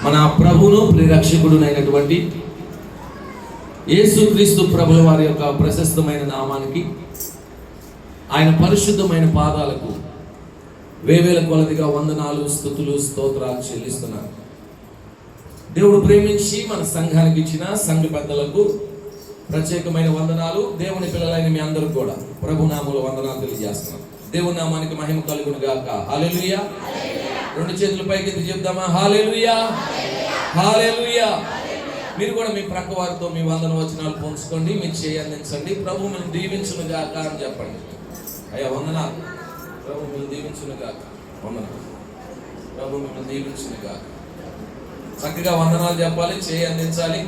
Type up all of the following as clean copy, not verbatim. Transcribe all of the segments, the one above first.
మన ప్రభువును ప్రిరక్షకుడునైనటువంటి యేసుక్రీస్తు ప్రభుల వారి యొక్క ప్రశస్తమైన నామానికి, ఆయన పరిశుద్ధమైన పాదాలకు వేవేల కొలదిగా వందనాలు, స్తుతులు, స్తోత్రాలు చెల్లిస్తున్నాను. దేవుడు ప్రేమించి మన సంఘానికి ఇచ్చిన సంఘ పెద్దలకు ప్రత్యేకమైన వందనాలు. దేవుని పిల్లలైన మీ అందరూ కూడా ప్రభు నామములో వందనాలు తెలియజేస్తున్నాను. దేవుని నామానికి మహిమ కలుగును గాక. హల్లెలూయా. రెండు చేతుల పైకి ఎత్తి చెప్దామా? హల్లెలూయా, హల్లెలూయా. మీరు కూడా మీ ప్రక్క వారితో మీ వందన వచనాలు పంచుకోండి, మీరు చేయి అందించండి. ప్రభు మిమ్మల్ని దీవించును గాక అని చెప్పండి. అయ్యా వందనాలు. ప్రభు మిమ్మల్ని దీవించును గాక. వందనాలు. ప్రభు మిమ్మల్ని దీవించును గాక. చక్కగా వందనాలు చెప్పాలి, చేయి అందించాలి.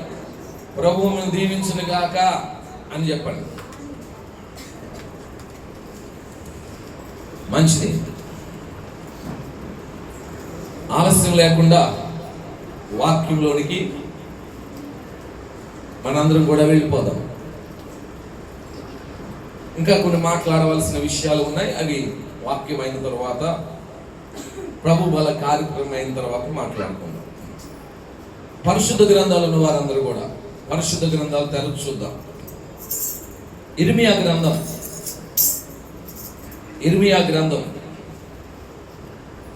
ప్రభు మిమ్మల్ని దీవించును గాక అని చెప్పండి. మంచిది. ఆలస్యం లేకుండా వాక్యంలోనికి మనందరం కూడా వెళ్ళిపోదాం. ఇంకా కొన్ని మాట్లాడవలసిన విషయాలు ఉన్నాయి. అవి వాక్యం అయిన తర్వాత, ప్రభు బల కార్యక్రమం అయిన తర్వాత మాట్లాడుకుందాం. పరిశుద్ధ గ్రంథాలు ఉన్న వారందరూ కూడా పరిశుద్ధ గ్రంథాలు తెరచి చూద్దాం. ఇర్మియా గ్రంథం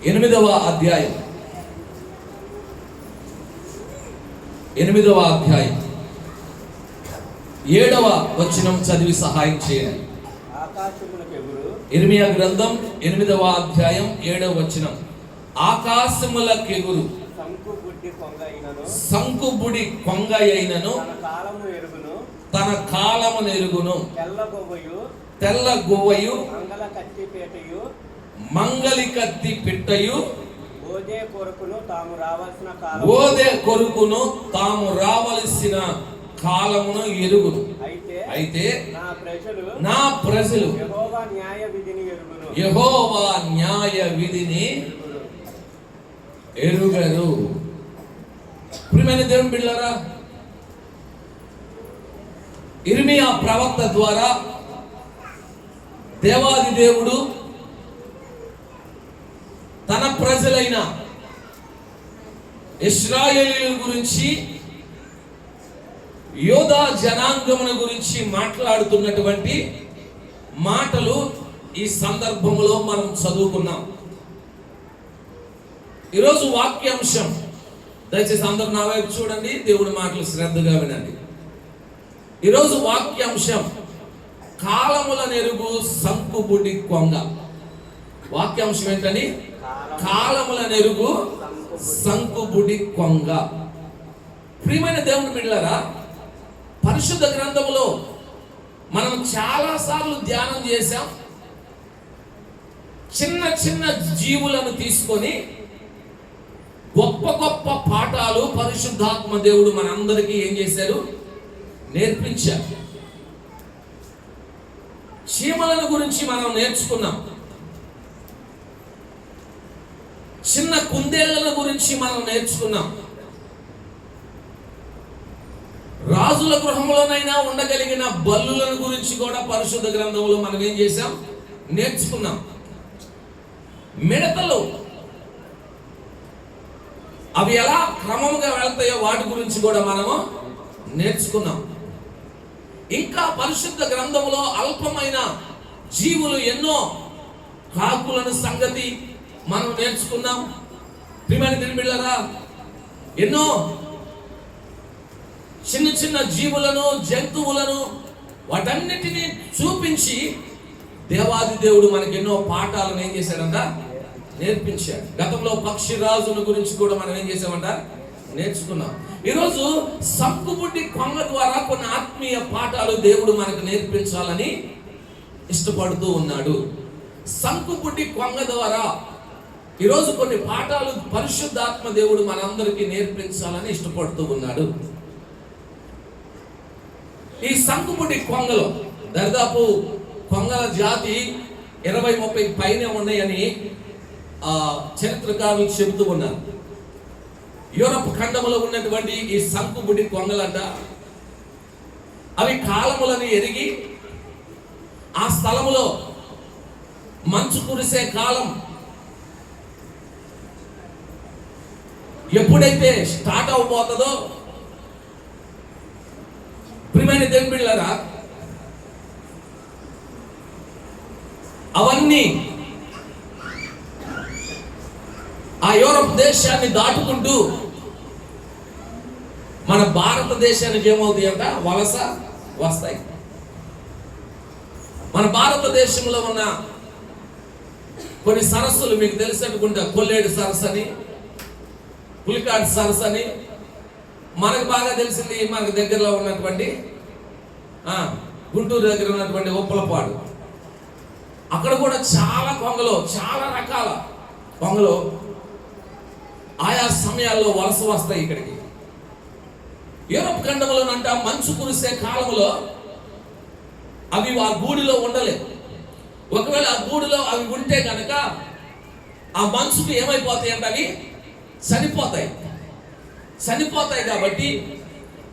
8వ అధ్యాయం 7వ వచనం చదివి సహాయం చేయండి. ఇర్మియా గ్రంథం 8వ అధ్యాయం 7వ వచనం. ఆకాశములకెగురు సంకుబుడి కొంగ అయినను తన కాలమును ఎరుగును, తెల్ల గువ్వయు మంగలి కత్తి పిట్టయు ఓదే కొరుకును తాము రావలసిన కాలమును ఎరుగును. అయితే నా ప్రజలు యెహోవా న్యాయ విధిని ఎరుగరు. ప్రియమైన దేవుని బిడ్డలారా, ఇర్మియా ప్రవక్త ద్వారా దేవాది దేవుడు తన ప్రజలైన ఇశ్రాయేలీయుల గురించి, యోధా జనాంగముల గురించి మాట్లాడుతున్నటువంటి మాటలు ఈ సందర్భంలో మనం చదువుకున్నాం. ఈరోజు వాక్యాంశం, దయచేసి అందరూ నా వైపు చూడండి, దేవుడి మాటలు శ్రద్ధగా వినండి. ఈరోజు వాక్యాంశం కాలముల నెరుగు సంకుబుడి కొంగ. వాక్యాంశం ఏంటని? కాలముల నెరుగు సంకుబుడి కొంగ. ప్రియమైన దేవుని బిడ్డలారా, పరిశుద్ధ గ్రంథములో మనం చాలా సార్లు ధ్యానం చేశాం. చిన్న చిన్న జీవులను తీసుకొని గొప్ప గొప్ప పాఠాలు పరిశుద్ధాత్మ దేవుడు మనందరికీ ఏం చేశారు? నేర్పించారు. చీమలను గురించి మనం నేర్చుకున్నాం. చిన్న కుందేళ్ల గురించి మనం నేర్చుకున్నాం. రాజుల గృహంలోనైనా ఉండగలిగిన బల్లులను గురించి కూడా పరిశుద్ధ గ్రంథంలో మనం ఏం చేశాం? నేర్చుకున్నాం. మిడతలు అవి ఎలా క్రమముగా వెళ్తాయో వాటి గురించి కూడా మనము నేర్చుకున్నాం. ఇంకా పరిశుద్ధ గ్రంథంలో అల్పమైన జీవులు ఎన్నో, కాకులను సంగతి మనం నేర్చుకున్నాం. ప్రియమైన దేవుని బిడ్డలారా, ఎన్నో చిన్న చిన్న జీవులను, జంతువులను, వాటన్నిటినీ చూపించి దేవాది దేవుడు మనకి ఎన్నో పాఠాలను ఏం చేశాడంట? నేర్పించాడు. గతంలో పక్షి రాజుల గురించి కూడా మనం ఏం చేసామంట? నేర్చుకున్నాం. ఈరోజు సంకుబుడి కొంగ ద్వారా కొన్ని ఆత్మీయ పాఠాలు దేవుడు మనకు నేర్పించాలని ఇష్టపడుతూ ఉన్నాడు. సంకుబుడి కొంగ ద్వారా ఈరోజు కొన్ని పాఠాలు పరిశుద్ధాత్మ దేవుడు మనందరికీ నేర్పించాలని ఇష్టపడుతూ ఉన్నాడు. ఈ సంకుబుడి కొంగలో దాదాపు కొంగల జాతి 20-30 పైన ఉన్నాయని చరిత్రకారులు చెబుతూ ఉన్నారు. యూరప్ ఖండంలో ఉన్నటువంటి ఈ సంకుబుడి కొంగలంట, అవి కాలములను ఎరిగి ఆ స్థలములో మంచు కురిసే కాలం, ఎప్పుడైతే స్టార్ట్ అవబోతుందో ప్రియమైన దేవుని బిడ్డలారా, అవన్నీ ఆ యూరప్ దేశాన్ని దాటుకుంటూ మన భారతదేశానికి ఏమవుతాయి అంట, వలస వస్తాయి. మన భారతదేశంలో ఉన్న కొన్ని సరస్సులు మీకు తెలిసినట్టుకుంటా, కొల్లేడు సరస్సు అని, పులికాట్ సరస్సు అని. మనకు బాగా తెలిసింది మనకు దగ్గరలో ఉన్నటువంటి గుంటూరు దగ్గర ఉన్నటువంటి ఉప్పలపాడు. అక్కడ కూడా చాలా కొంగలు, చాలా రకాల కొంగలు ఆయా సమయాల్లో వలస వస్తాయి ఇక్కడికి. యూరప్ ఖండంలోనంట మంచు కురిసే కాలంలో అవి ఆ గూడిలో ఉండలేవు. ఒకవేళ ఆ గూడిలో అవి ఉంటే కనుక ఆ మంచుకు ఏమైపోతాయి అంటే అవి చనిపోతాయి కాబట్టి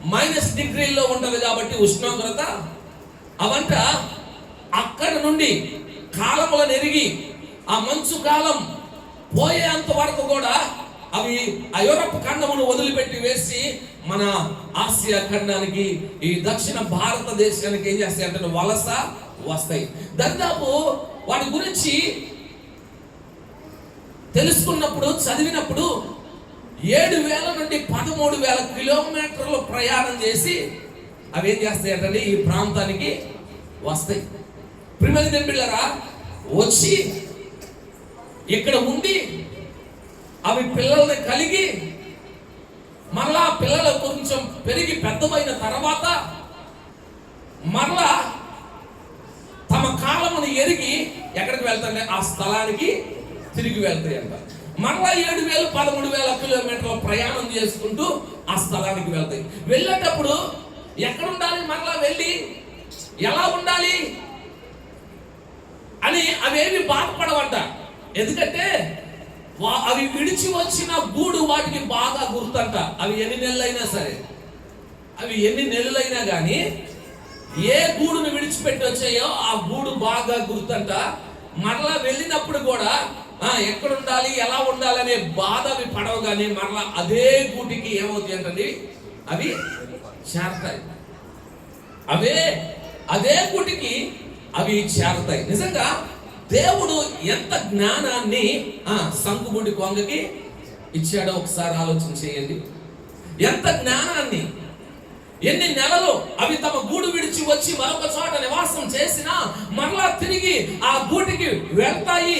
-డిగ్రీల్లో ఉంటుంది కాబట్టి ఉష్ణోగ్రత అవంట అక్కడ నుండి కాలములను ఎరిగి ఆ మంచు కాలం పోయేంత వరకు కూడా అవి ఆ యూరప్ ఖండమును వదిలిపెట్టి వేసి మన ఆసియా ఖండానికి, ఈ దక్షిణ భారతదేశానికి ఏం చేస్తాయి అంటే వలస వస్తాయి. దాదాపు వాటి గురించి తెలుసుకున్నప్పుడు, చదివినప్పుడు 7,000 నుండి 13,000 కిలోమీటర్లు ప్రయాణం చేసి అవి ఏం చేస్తాయి అంటే ఈ ప్రాంతానికి వస్తాయి. ప్రియమైన దేవుని బిడ్డలారా, వచ్చి ఇక్కడ ఉండి అవి పిల్లల్ని కలిగి మరలా పిల్లలు కొంచెం పెరిగి పెద్దమైన తర్వాత మరలా తమ కాలమును ఎరిగి ఎక్కడికి వెళ్తాయి, ఆ స్థలానికి తిరిగి వెళ్తాయి అంట. మరలా 7,000 13,000 కిలోమీటర్ల ప్రయాణం చేసుకుంటూ ఆ స్థలానికి వెళ్తాయి. వెళ్ళేటప్పుడు ఎక్కడ ఉండాలి, మరలా వెళ్ళి ఎలా ఉండాలి అని అవేమి బాధపడవంట. ఎందుకంటే అవి విడిచి వచ్చిన గూడు వాటికి బాగా గుర్తంట. అవి ఎన్ని నెలలైనా సరే, అవి ఎన్ని నెలలైనా కానీ ఏ గూడును విడిచిపెట్టి వచ్చాయో ఆ గూడు బాగా గుర్తంట. మరలా వెళ్ళినప్పుడు కూడా ఎక్కడ ఉండాలి, ఎలా ఉండాలి అనే బాధ అవి పడవు. కానీ మరలా అదే గూటికి ఏమవుతాయి అంటే అవి చేరతాయి. అదే గూటికి అవి చేరతాయి. నిజంగా దేవుడు ఎంత జ్ఞానాన్ని సంకుబుడి కొంగకి ఇచ్చాడో ఒకసారి ఆలోచన చేయండి. ఎంత జ్ఞానాన్ని! ఎన్ని నెలలు అవి తమ గూడు విడిచి వచ్చి మరొక చోట నివాసం చేసినా మరలా తిరిగి ఆ గూటికి వెళ్తాయి,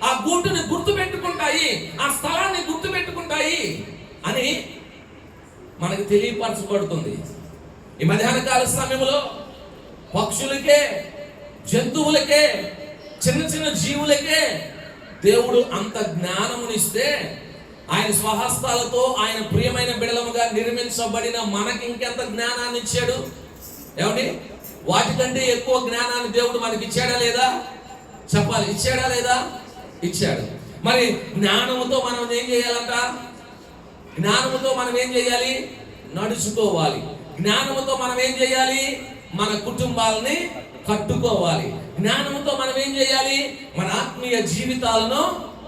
ఆ గూటుని గుర్తు పెట్టుకుంటాయి, ఆ స్థలాన్ని గుర్తు పెట్టుకుంటాయి అని మనకు తెలియపరచబడుతుంది. ఈ మధ్యాహ్న కాల సమయంలో పక్షులకే, జంతువులకే, చిన్న చిన్న జీవులకే దేవుడు అంత జ్ఞానమునిస్తే ఆయన స్వహస్తాలతో ఆయన ప్రియమైన బిడలముగా నిర్మించబడిన మనకి ఇంకెంత జ్ఞానాన్ని ఇచ్చాడు. ఏమండి, వాటికంటే ఎక్కువ జ్ఞానాన్ని దేవుడు మనకి ఇచ్చాడా లేదా? చెప్పాలి, ఇచ్చాడా లేదా? ఇచ్చాడు. మరి జ్ఞానముతో మనం ఏం చేయాలంట? జ్ఞానముతో మనం ఏం చేయాలి? నడుచుకోవాలి. జ్ఞానముతో మనం ఏం చేయాలి? మన కుటుంబాలని కట్టుకోవాలి. జ్ఞానంతో మనం ఏం చేయాలి? మన ఆత్మీయ జీవితాలను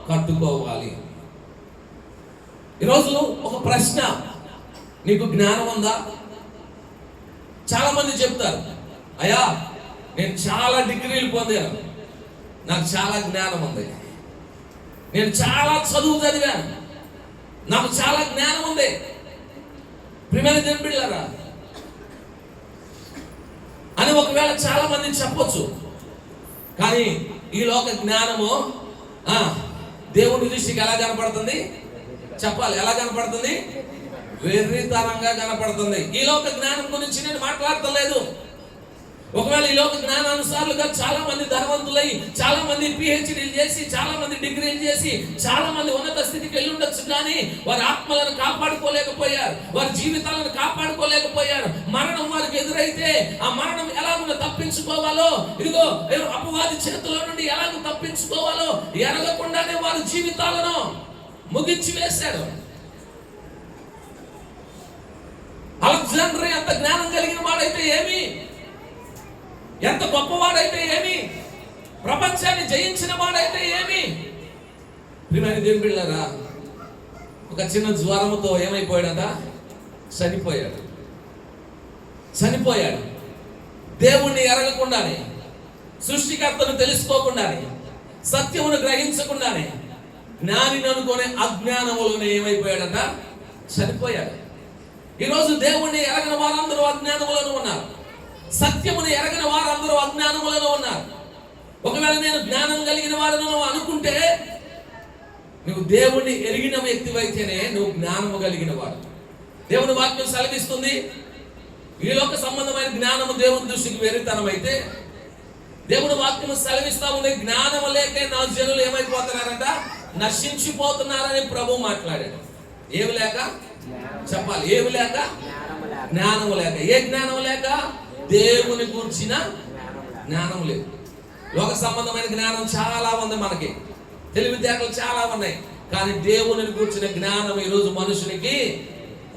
కట్టుకోవాలి. ఈరోజు ఒక ప్రశ్న, నీకు జ్ఞానం ఉందా? చాలా మంది చెప్తారు, అయ్యా నేను చాలా డిగ్రీలు పొందాను, నాకు చాలా జ్ఞానం ఉంది, నేను చాలా చదువు చదివాను, నాకు చాలా జ్ఞానం ఉంది. ప్రియమైన దేవుని బిడ్డలారా అని ఒకవేళ చాలా మంది చెప్పొచ్చు. కానీ ఈ లోక జ్ఞానము దేవుని దృష్టికి ఎలా కనపడుతుంది? చెప్పాలి, ఎలా కనపడుతుంది? వెర్రితనంగా కనపడుతుంది. ఈ లోక జ్ఞానం గురించి నేను మాట్లాడతలేదు. ఒకవేళ ఈ లోక జ్ఞానానుసారులుగా చాలా మంది ధనవంతులై, చాలా మంది పిహెచ్డీలు చేసి, చాలా మంది డిగ్రీలు చేసి, చాలా మంది ఉన్నత స్థితికి వెళ్ళి ఉండొచ్చు. కానీ వారి ఆత్మలను కాపాడుకోలేకపోయారు, వారి జీవితాలను కాపాడుకోలేకపోయారు. మరణం వారికి ఎదురైతే ఆ మరణం ఎలాగో తప్పించుకోవాలో, ఇదిగో అపవాది చేతిలో నుండి ఎలాగో తప్పించుకోవాలో ఎరగకుండానే వారి జీవితాలను ముగించి వేశారు. అలెగ్జాండర్ ఎంత జ్ఞానం కలిగిన వాడైతే ఏమి, ఎంత గొప్పవాడైతే ఏమి, ప్రపంచాన్ని జయించిన వాడైతే ఏమి. ప్రియమైన దేవుని బిడ్డలారా, ఒక చిన్న జ్వరముతో ఏమైపోయాడట? చనిపోయాడు. దేవుణ్ణి ఎరగకుండానే, సృష్టికర్తను తెలుసుకోకుండానే, సత్యమును గ్రహించకుండానే, జ్ఞానిని అనుకునే అజ్ఞానములోనే ఏమైపోయాడట? చనిపోయాడు. ఈరోజు దేవుణ్ణి ఎరగని వారందరూ అజ్ఞానములను ఉన్నారు. సత్యమును ఎరగని వారందరూ అజ్ఞానములను ఉన్నారు. ఒకవేళ నేను జ్ఞానం కలిగిన వాడను అనుకుంటే, నువ్వు దేవుణ్ణి ఎరిగిన వ్యక్తివైతేనే నువ్వు జ్ఞానము కలిగిన వాడు. దేవుని వాక్యం సెలవిస్తుంది, ఈ లోక సంబంధమైన జ్ఞానము దేవుని దృష్టికి వెరితనం అయితే, దేవుని వాక్యము సెలవిస్తా ఉంది, జ్ఞానము లేక నా జనులు ఏమైపోతున్నారంట? నశించిపోతున్నారని ప్రభు మాట్లాడాడు. ఏమి లేక? చెప్పాలి. ఏమి లేక? జ్ఞానము లేక. ఏ జ్ఞానము లేక? దేవుని గురించిన జ్ఞానం లేదు. లోక సంబంధమైన జ్ఞానం చాలా ఉంది, మనకి తెలివితేటలు చాలా ఉన్నాయి, కానీ దేవుని గురించిన జ్ఞానం ఈరోజు మనుషునికి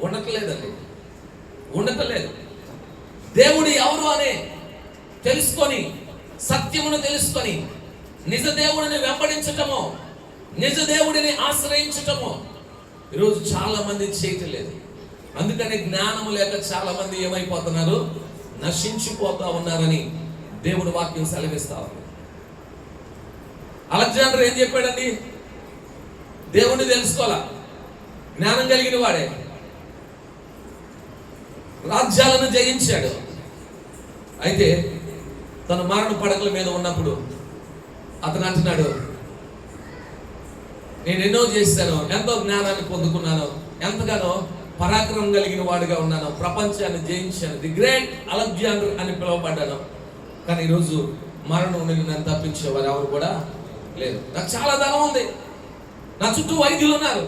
ఉండట్లేదు. దేవుడు ఎవరు అని తెలుసుకొని, సత్యమును తెలుసుకొని, నిజ దేవుడిని వెంబడించటము, నిజ దేవుడిని ఆశ్రయించటము ఈరోజు చాలా మంది చేయట్లేదు. అందుకని జ్ఞానము లేక చాలా మంది ఏమైపోతున్నారు? నశించిపోతా ఉన్నారని దేవుని వాక్యం సెలవిస్తా ఉంది. అలెగ్జాండర్ ఏం చెప్పాడండి? దేవుణ్ణి తెలుసుకోవాలా, జ్ఞానం కలిగిన వాడే, రాజ్యాలను జయించాడు. అయితే తన మరణ పడకల మీద ఉన్నప్పుడు అతను అంటున్నాడు, నేను ఎన్నో చేశాను, ఎంతో జ్ఞానాన్ని పొందుకున్నాను, ఎంతగానో పరాక్రమం కలిగిన వాడిగా ఉన్నాను, ప్రపంచాన్ని జయించాను, ది గ్రేట్ అలెగ్జాండర్ అని పిలువబడ్డాను. కానీ ఈరోజు మరణం నుండి నన్ను తప్పించేవారు ఎవరు కూడా లేదు. నాకు చాలా ధనం ఉంది, నా చుట్టూ వైద్యులు ఉన్నారు,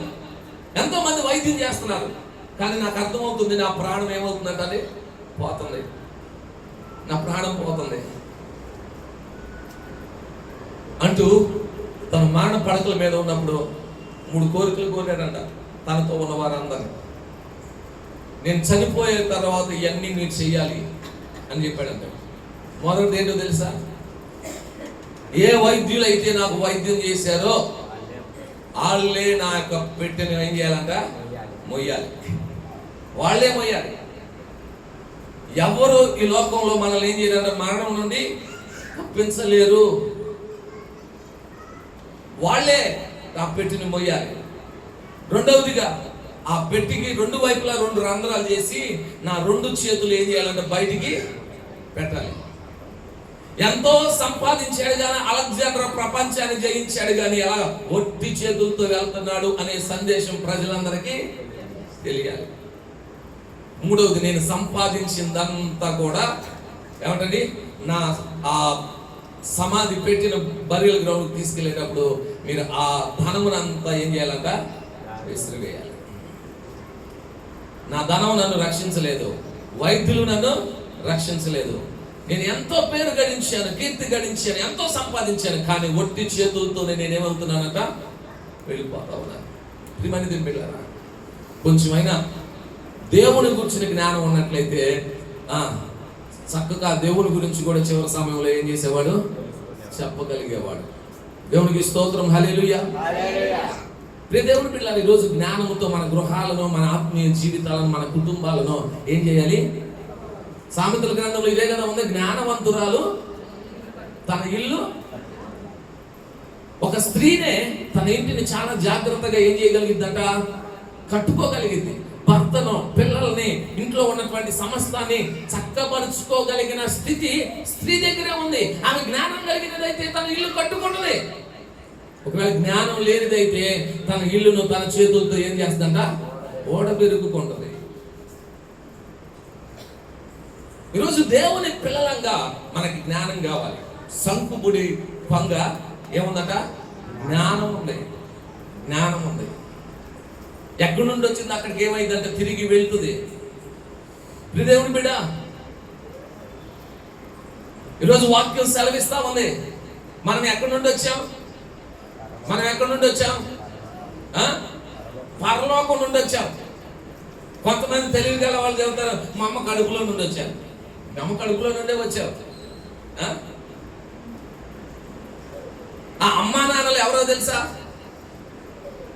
ఎంతో మంది వైద్యం చేస్తున్నారు, కానీ నాకు అర్థమవుతుంది నా ప్రాణం ఏమవుతుందంటే పోతుంది, నా ప్రాణం పోతుంది అంటూ తన మరణ పడకల మీద ఉన్నప్పుడు 3 కోరికలు కోరాడంట తనతో ఉన్న వారందరినీ. నేను చనిపోయే తర్వాత ఇవన్నీ మీరు చెయ్యాలి అని చెప్పాడంట. మొదటిది ఏంటో తెలుసా? ఏ వైద్యులు అయితే నాకు వైద్యం చేశారో వాళ్ళే నా యొక్క పెట్టెను ఏం చేయాలంట? మొయ్యాలి. వాళ్ళే మొయ్యాలి. ఎవరు ఈ లోకంలో మనల్ని ఏం చేయాలంటే మరణం నుండి తప్పించలేరు. వాళ్ళే ఆ పెట్టిని మొయ్యాలి. రెండవదిగా ఆ పెట్టికి 2 వైపులా 2 రంధ్రాలు చేసి నా 2 చేతులు ఏం చేయాలంటే బయటికి పెట్టాలి. ఎంతో సంపాదించాడు కానీ అలెగ్జాండర్ ప్రపంచాన్ని జయించాడు కానీ ఎలా ఒట్టి చేతులతో వెళ్తున్నాడు అనే సందేశం ప్రజలందరికీ తెలియాలి. మూడవది, నేను సంపాదించిందంతా కూడా ఏమంటండి, నా ఆ సమాధి పెట్టిన బరియల్ గ్రౌండ్కి తీసుకెళ్ళేటప్పుడు మీరు ఆ ధనమునంతా ఏం చేయాలంట? విసిరివేయాలి. నా ధనం నన్ను రక్షించలేదు, వైద్యులు నన్ను రక్షించలేదు, నేను ఎంతో పేరు గడించాను, కీర్తి గడించాను, ఎంతో సంపాదించాను, కానీ ఒట్టి చేతులతో నేనేమవుతున్నానట? వెళ్ళిపోతా ఉన్నాను. ఇది మన దింపిల్లారా, కొంచెమైనా దేవుని గురించిన జ్ఞానం ఉన్నట్లయితే చక్కగా దేవుని గురించి కూడా చివరి సమయంలో ఏం చేసేవాడు? చెప్పగలిగేవాడు. దేవునికి స్తోత్రం, హల్లెలూయా. ప్రియ దేవుని పిల్లలు, ఈరోజు జ్ఞానంతో మన గృహాలను, మన ఆత్మీయ జీవితాలను, మన కుటుంబాలను ఏం చేయాలి? సామెతల గ్రంథంలో ఇదే కదా ఉంది, జ్ఞానవంతురాలు తన ఇల్లు. ఒక స్త్రీనే తన ఇంటిని చాలా జాగ్రత్తగా ఏం చేయగలిగిద్దంట? కట్టుకోగలిగింది. భర్తను, పిల్లల్ని, ఇంట్లో ఉన్నటువంటి సమస్తాన్ని చక్కపరుచుకోగలిగిన స్థితి స్త్రీ దగ్గరే ఉంది. ఆమె జ్ఞానం కలిగినదైతే తన ఇల్లు కట్టుకుంటుంది. ఒకవేళ జ్ఞానం లేనిదైతే తన ఇల్లును తన చేతులతో ఏం చేస్తుందంట? ఓడబెరుకుంటుంది. ఈరోజు దేవుని పిల్లలంగా మనకి జ్ఞానం కావాలి. సంకుబుడి పంగ ఏముందట? జ్ఞానం ఉంది. ఎక్కడి నుండి వచ్చింది అక్కడికి ఏమైందంటే తిరిగి వెళ్తుంది. దేవుని బిడ్డ, ఈరోజు వాక్యం సెలవిస్తా ఉంది, మనం ఎక్కడి నుండి వచ్చాం? పరలోకం నుండి వచ్చాం. కొంతమంది తెలివి గల వాళ్ళు చెబుతారు, మా అమ్మ కడుపులో నుండి వచ్చాను. అమ్మ కడుపులో నుండే వచ్చావు. ఆ అమ్మా నాన్నలు ఎవరో తెలుసా?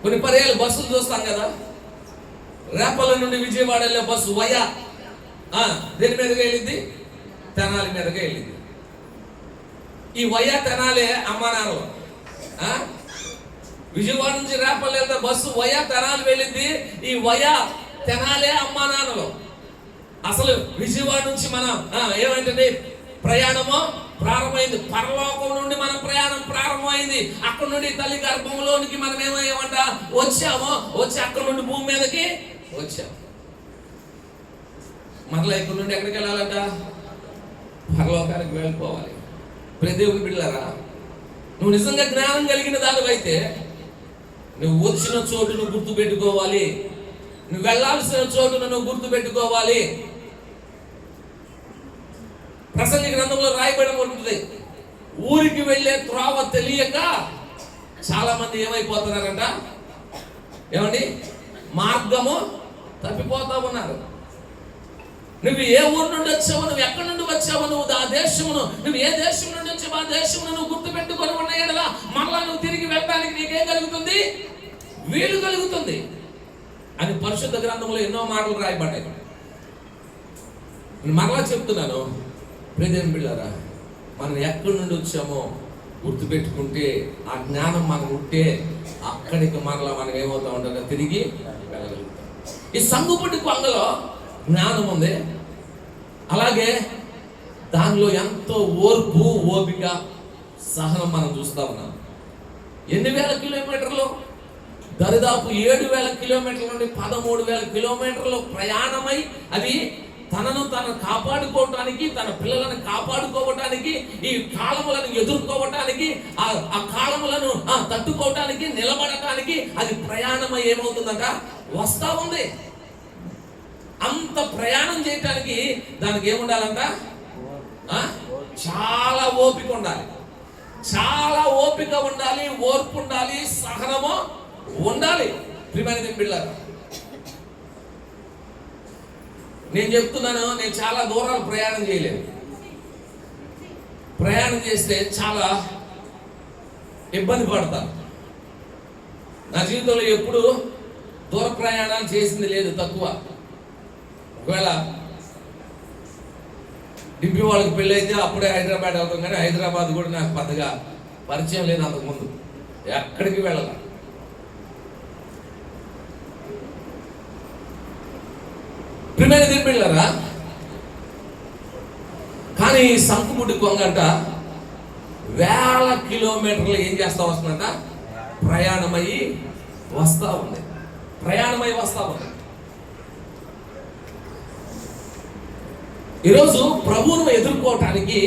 కొన్ని పర్యాలు బస్సులు చూస్తాం కదా, రేపల్ల నుండి విజయవాడ వెళ్ళే బస్సు వయా దేని మీదగా వెళ్ళింది? తెనాలి మీదగా వెళ్ళింది. ఈ వయా తెనాలే అమ్మా నాన్నలు. విజయవాడ నుంచి రేపల్ల వెళ్తే బస్సు వయా తెనాలి వెళ్ళింది. ఈ వయా తెనాలే అమ్మా నాన్నలు. అసలు విజయవాడ నుంచి మనం ఏమంటే ప్రయాణము ప్రారంభమైంది. పరలోకం నుండి మన ప్రయాణం ప్రారంభమైంది. అక్కడ నుండి తల్లి గర్భంలోనికి మనం ఏమంట వచ్చామో, వచ్చి అక్కడ నుండి భూమి మీదకి వచ్చాము. మరలా ఇక్కడ నుండి ఎక్కడికి వెళ్ళాలంట? పరలోకానికి వెళ్ళిపోవాలి. దేవుని బిడ్డలారా, నువ్వు నిజంగా జ్ఞానం కలిగిన దానివైతే నువ్వు వచ్చిన చోటును గుర్తు పెట్టుకోవాలి. నువ్వు వెళ్ళాల్సిన చోటును నువ్వు గుర్తు పెట్టుకోవాలి. ప్రసంగి గ్రంథంలో రాయబడి ఉంటుంది, ఊరికి వెళ్ళే త్రోవ తెలియక చాలా మంది ఏమైపోతున్నారంట? ఏమండి? మార్గము తప్పిపోతా ఉన్నారు. నువ్వు ఏ ఊరు నుండి వచ్చావు, నువ్వు ఎక్కడి నుండి వచ్చావు, నువ్వు ఆ దేశమును, నువ్వు ఏ దేశం నుండి వచ్చావు ఆ దేశమును నువ్వు గుర్తు పెట్టుకొని ఉన్నాయి కదా, మరలా నువ్వు తిరిగి వెళ్ళడానికి నీకేం కలుగుతుంది? వీలు కలుగుతుంది అని పరిశుద్ధ గ్రంథంలో ఎన్నో మాటలు రాయబడ్డాయి. నేను మరలా చెప్తున్నాను, ప్రియదేవుని బిడ్డలారా, మనం ఎక్కడి నుండి వచ్చామో గుర్తు పెట్టుకుంటే, ఆ జ్ఞానం మనం ఉంటే అక్కడికి మరలా మనం ఏమవుతా ఉంటారో తిరిగి వెళ్ళగలుగుతాం. ఈ సంగుపుటి కొంగలో జ్ఞానం ఉంది, అలాగే దానిలో ఎంతో ఓర్పు, ఓపిక, సహనం మనం చూస్తా ఉన్నాం. ఎన్ని వేల కిలోమీటర్లు? దరిదాపు 7,000 కిలోమీటర్ల నుండి 13,000 కిలోమీటర్లు ప్రయాణమై అది తనను కాపాడుకోవటానికి, తన పిల్లలను కాపాడుకోవటానికి, ఈ కాలములను ఎదుర్కోవటానికి, ఆ కాలములను తట్టుకోవటానికి, నిలబడటానికి అది ప్రయాణమై ఏమవుతుందంట వస్తా ఉంది. అంత ప్రయాణం చేయటానికి దానికి ఏముండాలంట? చాలా ఓపిక ఉండాలి, చాలా ఓపిక ఉండాలి, ఓర్పు ఉండాలి, సహనము ఉండాలి. ప్రియమైన బిడ్డలారా, నేను చెప్తున్నాను, నేను చాలా దూరాలు ప్రయాణం చేయలేదు. ప్రయాణం చేస్తే చాలా ఇబ్బంది పడతాను. నా జీవితంలో ఎప్పుడు దూర ప్రయాణాలు చేసింది లేదు, తక్కువ. ఒకవేళ డింపి వాళ్ళకి పెళ్ళి అయితే అప్పుడే హైదరాబాద్ అవుతాం, కానీ హైదరాబాద్ కూడా నాకు పెద్దగా పరిచయం లేదు అంతకుముందు, ఎక్కడికి వెళ్ళాల. ప్రియమైన దింపిళ్ళారా, కానీ ఈ సంకుముడి కొంగంట వేల కిలోమీటర్లు ఏం చేస్తా వస్తుందంట? ప్రయాణమయ్యి వస్తా ఉంది, ప్రయాణమై వస్తా ఉంది. ఈరోజు ప్రభువును ఎదుర్కోవటానికి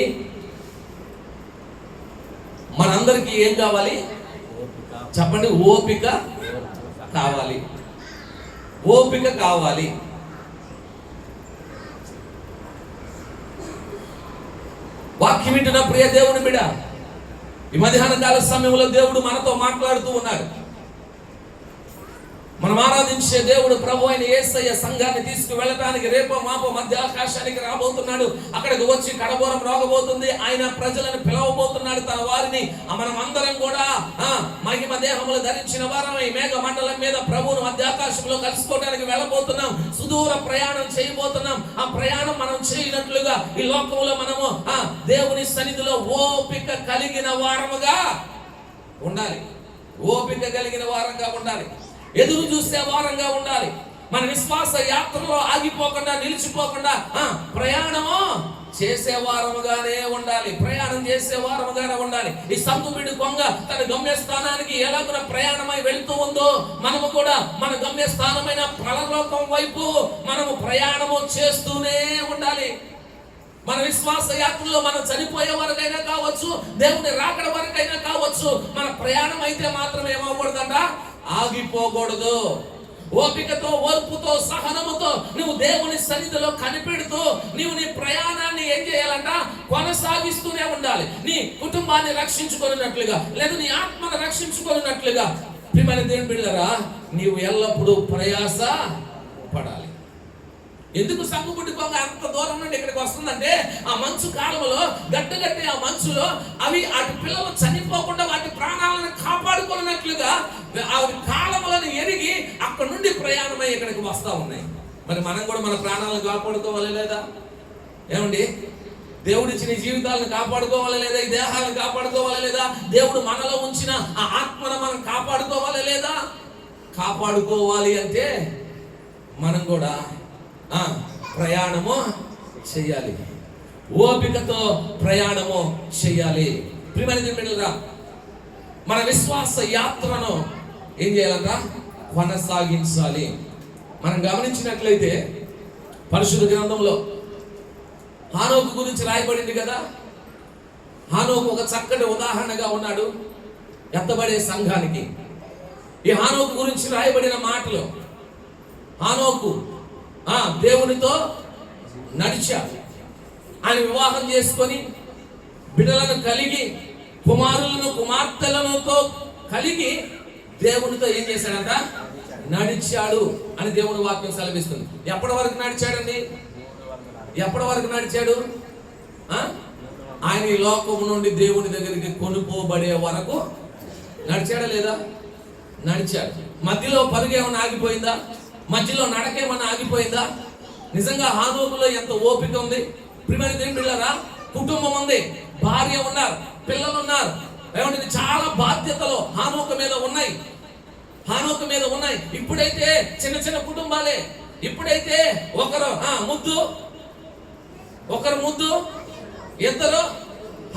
మనందరికీ ఏం కావాలి? చెప్పండి. ఓపిక కావాలి, ఓపిక కావాలి. వాక్యం వింటున్న ప్రియ దేవుని బిడ్డ, ఈ మధ్యాహ్న కాల సమయంలో దేవుడు మనతో మాట్లాడుతూ ఉన్నాడు. మనం ఆరాధించే దేవుడు ప్రభు అయిన యేసయ్య సంఘాన్ని తీసుకువెళ్ళటానికి రేపో మాపో మధ్య ఆకాశానికి రాబోతున్నాడు. అక్కడికి వచ్చి కడబోరం రోగబోతుంది. ఆయన ప్రజలను పిలవబోతున్నాడు, తన వారిని. మనం అందరం కూడా మహిమ దేహములు ధరించిన వారమై మేఘ మండలం మీద ప్రభువును మధ్య ఆకాశంలో కలుసుకోవడానికి వెళ్ళబోతున్నాం. సుదూర ప్రయాణం చేయబోతున్నాం. ఆ ప్రయాణం మనం చేయనట్లుగా ఈ లోకంలో మనము దేవుని సన్నిధిలో ఓపిక కలిగిన వారముగా ఉండాలి, ఓపిక కలిగిన వారంగా ఉండాలి, ఎదురు చూసే వారంగా ఉండాలి. మన విశ్వాస యాత్రలో ఆగిపోకుండా, నిలిచిపోకుండా ప్రయాణము చేసే వారముగానే ఉండాలి, ప్రయాణం చేసే వారముగానే ఉండాలి. ఈ సంకుబిడి కొంగ తన గమ్యస్థానానికి ఎలాగో ప్రయాణమై వెళ్తూ ఉందో, మనము కూడా మన గమ్యస్థానమైన పరలోకం వైపు మనము ప్రయాణము చేస్తూనే ఉండాలి. మన విశ్వాస యాత్రలో మనం చనిపోయే వరకైనా కావచ్చు, దేవుని రాకడ వరకైనా కావచ్చు, మన ప్రయాణం అయితే మాత్రం ఏమవ్వకూడదంట? ఆగిపోకూడదు. ఓపికతో, ఓర్పుతో, సహనముతో నువ్వు దేవుని సన్నిధిలో కనిపెడుతూ నీవు నీ ప్రయాణాన్ని ఏం చేయాలంట? కొనసాగిస్తూనే ఉండాలి. నీ కుటుంబాన్ని రక్షించుకున్నట్లుగా, లేదా నీ ఆత్మను రక్షించుకున్నట్లుగా. ప్రియమైన దేవుని బిడ్డలారా, నీవు ఎల్లప్పుడూ ప్రయాస పడాలి. ఎందుకు సంగుబుడ్డి కొంగ అంత దూరం నుండి ఇక్కడికి వస్తుందంటే ఆ మంచు కాలంలో గట్టి ఆ మంచులో అవి వాటి పిల్లలు చనిపోకుండా వాటి ప్రాణాలను కాపాడుకున్నట్లుగా ఆ కాలములను ఎరిగి అక్కడ నుండి ప్రయాణమై ఇక్కడికి వస్తా ఉన్నాయి. మరి మనం కూడా మన ప్రాణాలను కాపాడుకోవాలి లేదా? ఏమండి, దేవుడిచ్చిన జీవితాలను కాపాడుకోవాలి లేదా? ఈ దేహాలను కాపాడుకోవాలి లేదా? దేవుడు మనలో ఉంచిన ఆ ఆత్మను మనం కాపాడుకోవాలి లేదా? కాపాడుకోవాలి అంటే మనం కూడా ప్రయాణము చెయ్యాలి, ఓపికతో ప్రయాణము చెయ్యాలి. ప్రియమైన బిడ్డలారా, మన విశ్వాస యాత్రను ఏం చేయాలంట? కొనసాగించాలి. మనం గమనించినట్లయితే పరిశుద్ధ గ్రంథంలో హానోకు గురించి రాయబడింది కదా. హానోకు ఒక చక్కటి ఉదాహరణగా ఉన్నాడు ఎత్తబడే సంఘానికి. ఈ హానోకు గురించి రాయబడిన మాటలు, హానోకు దేవునితో నడిచాడు. ఆయన వివాహం చేసుకొని బిడ్డలను కలిగి కుమారులను కుమార్తెలతో కలిగి దేవునితో ఏం చేశాడంట? నడిచాడు అని దేవుని వాక్యం సెలవిస్తుంది. ఎప్పటి వరకు నడిచాడండి? ఎప్పటి వరకు నడిచాడు? ఆయన ఈ లోకం నుండి దేవుని దగ్గరికి కొనుక్కోబడే వరకు నడిచాడా లేదా? నడిచాడు. మధ్యలో పరుగు ఏమన్నా ఆగిపోయిందా? మధ్యలో నడకేమన్నా ఆగిపోయిందా? నిజంగా హానోకులో ఎంత ఓపిక ఉంది! ప్రియమైన దేవుని బిడ్డలారా, కుటుంబం ఉంది, భార్య ఉన్నారు, పిల్లలు ఉన్నారు. ఏమంటే చాలా బాధ్యతలు హానోకు మీద ఉన్నాయి. ఇప్పుడైతే చిన్న చిన్న కుటుంబాలే. ఇప్పుడైతే ఒకరు ముద్దు ఇద్దరు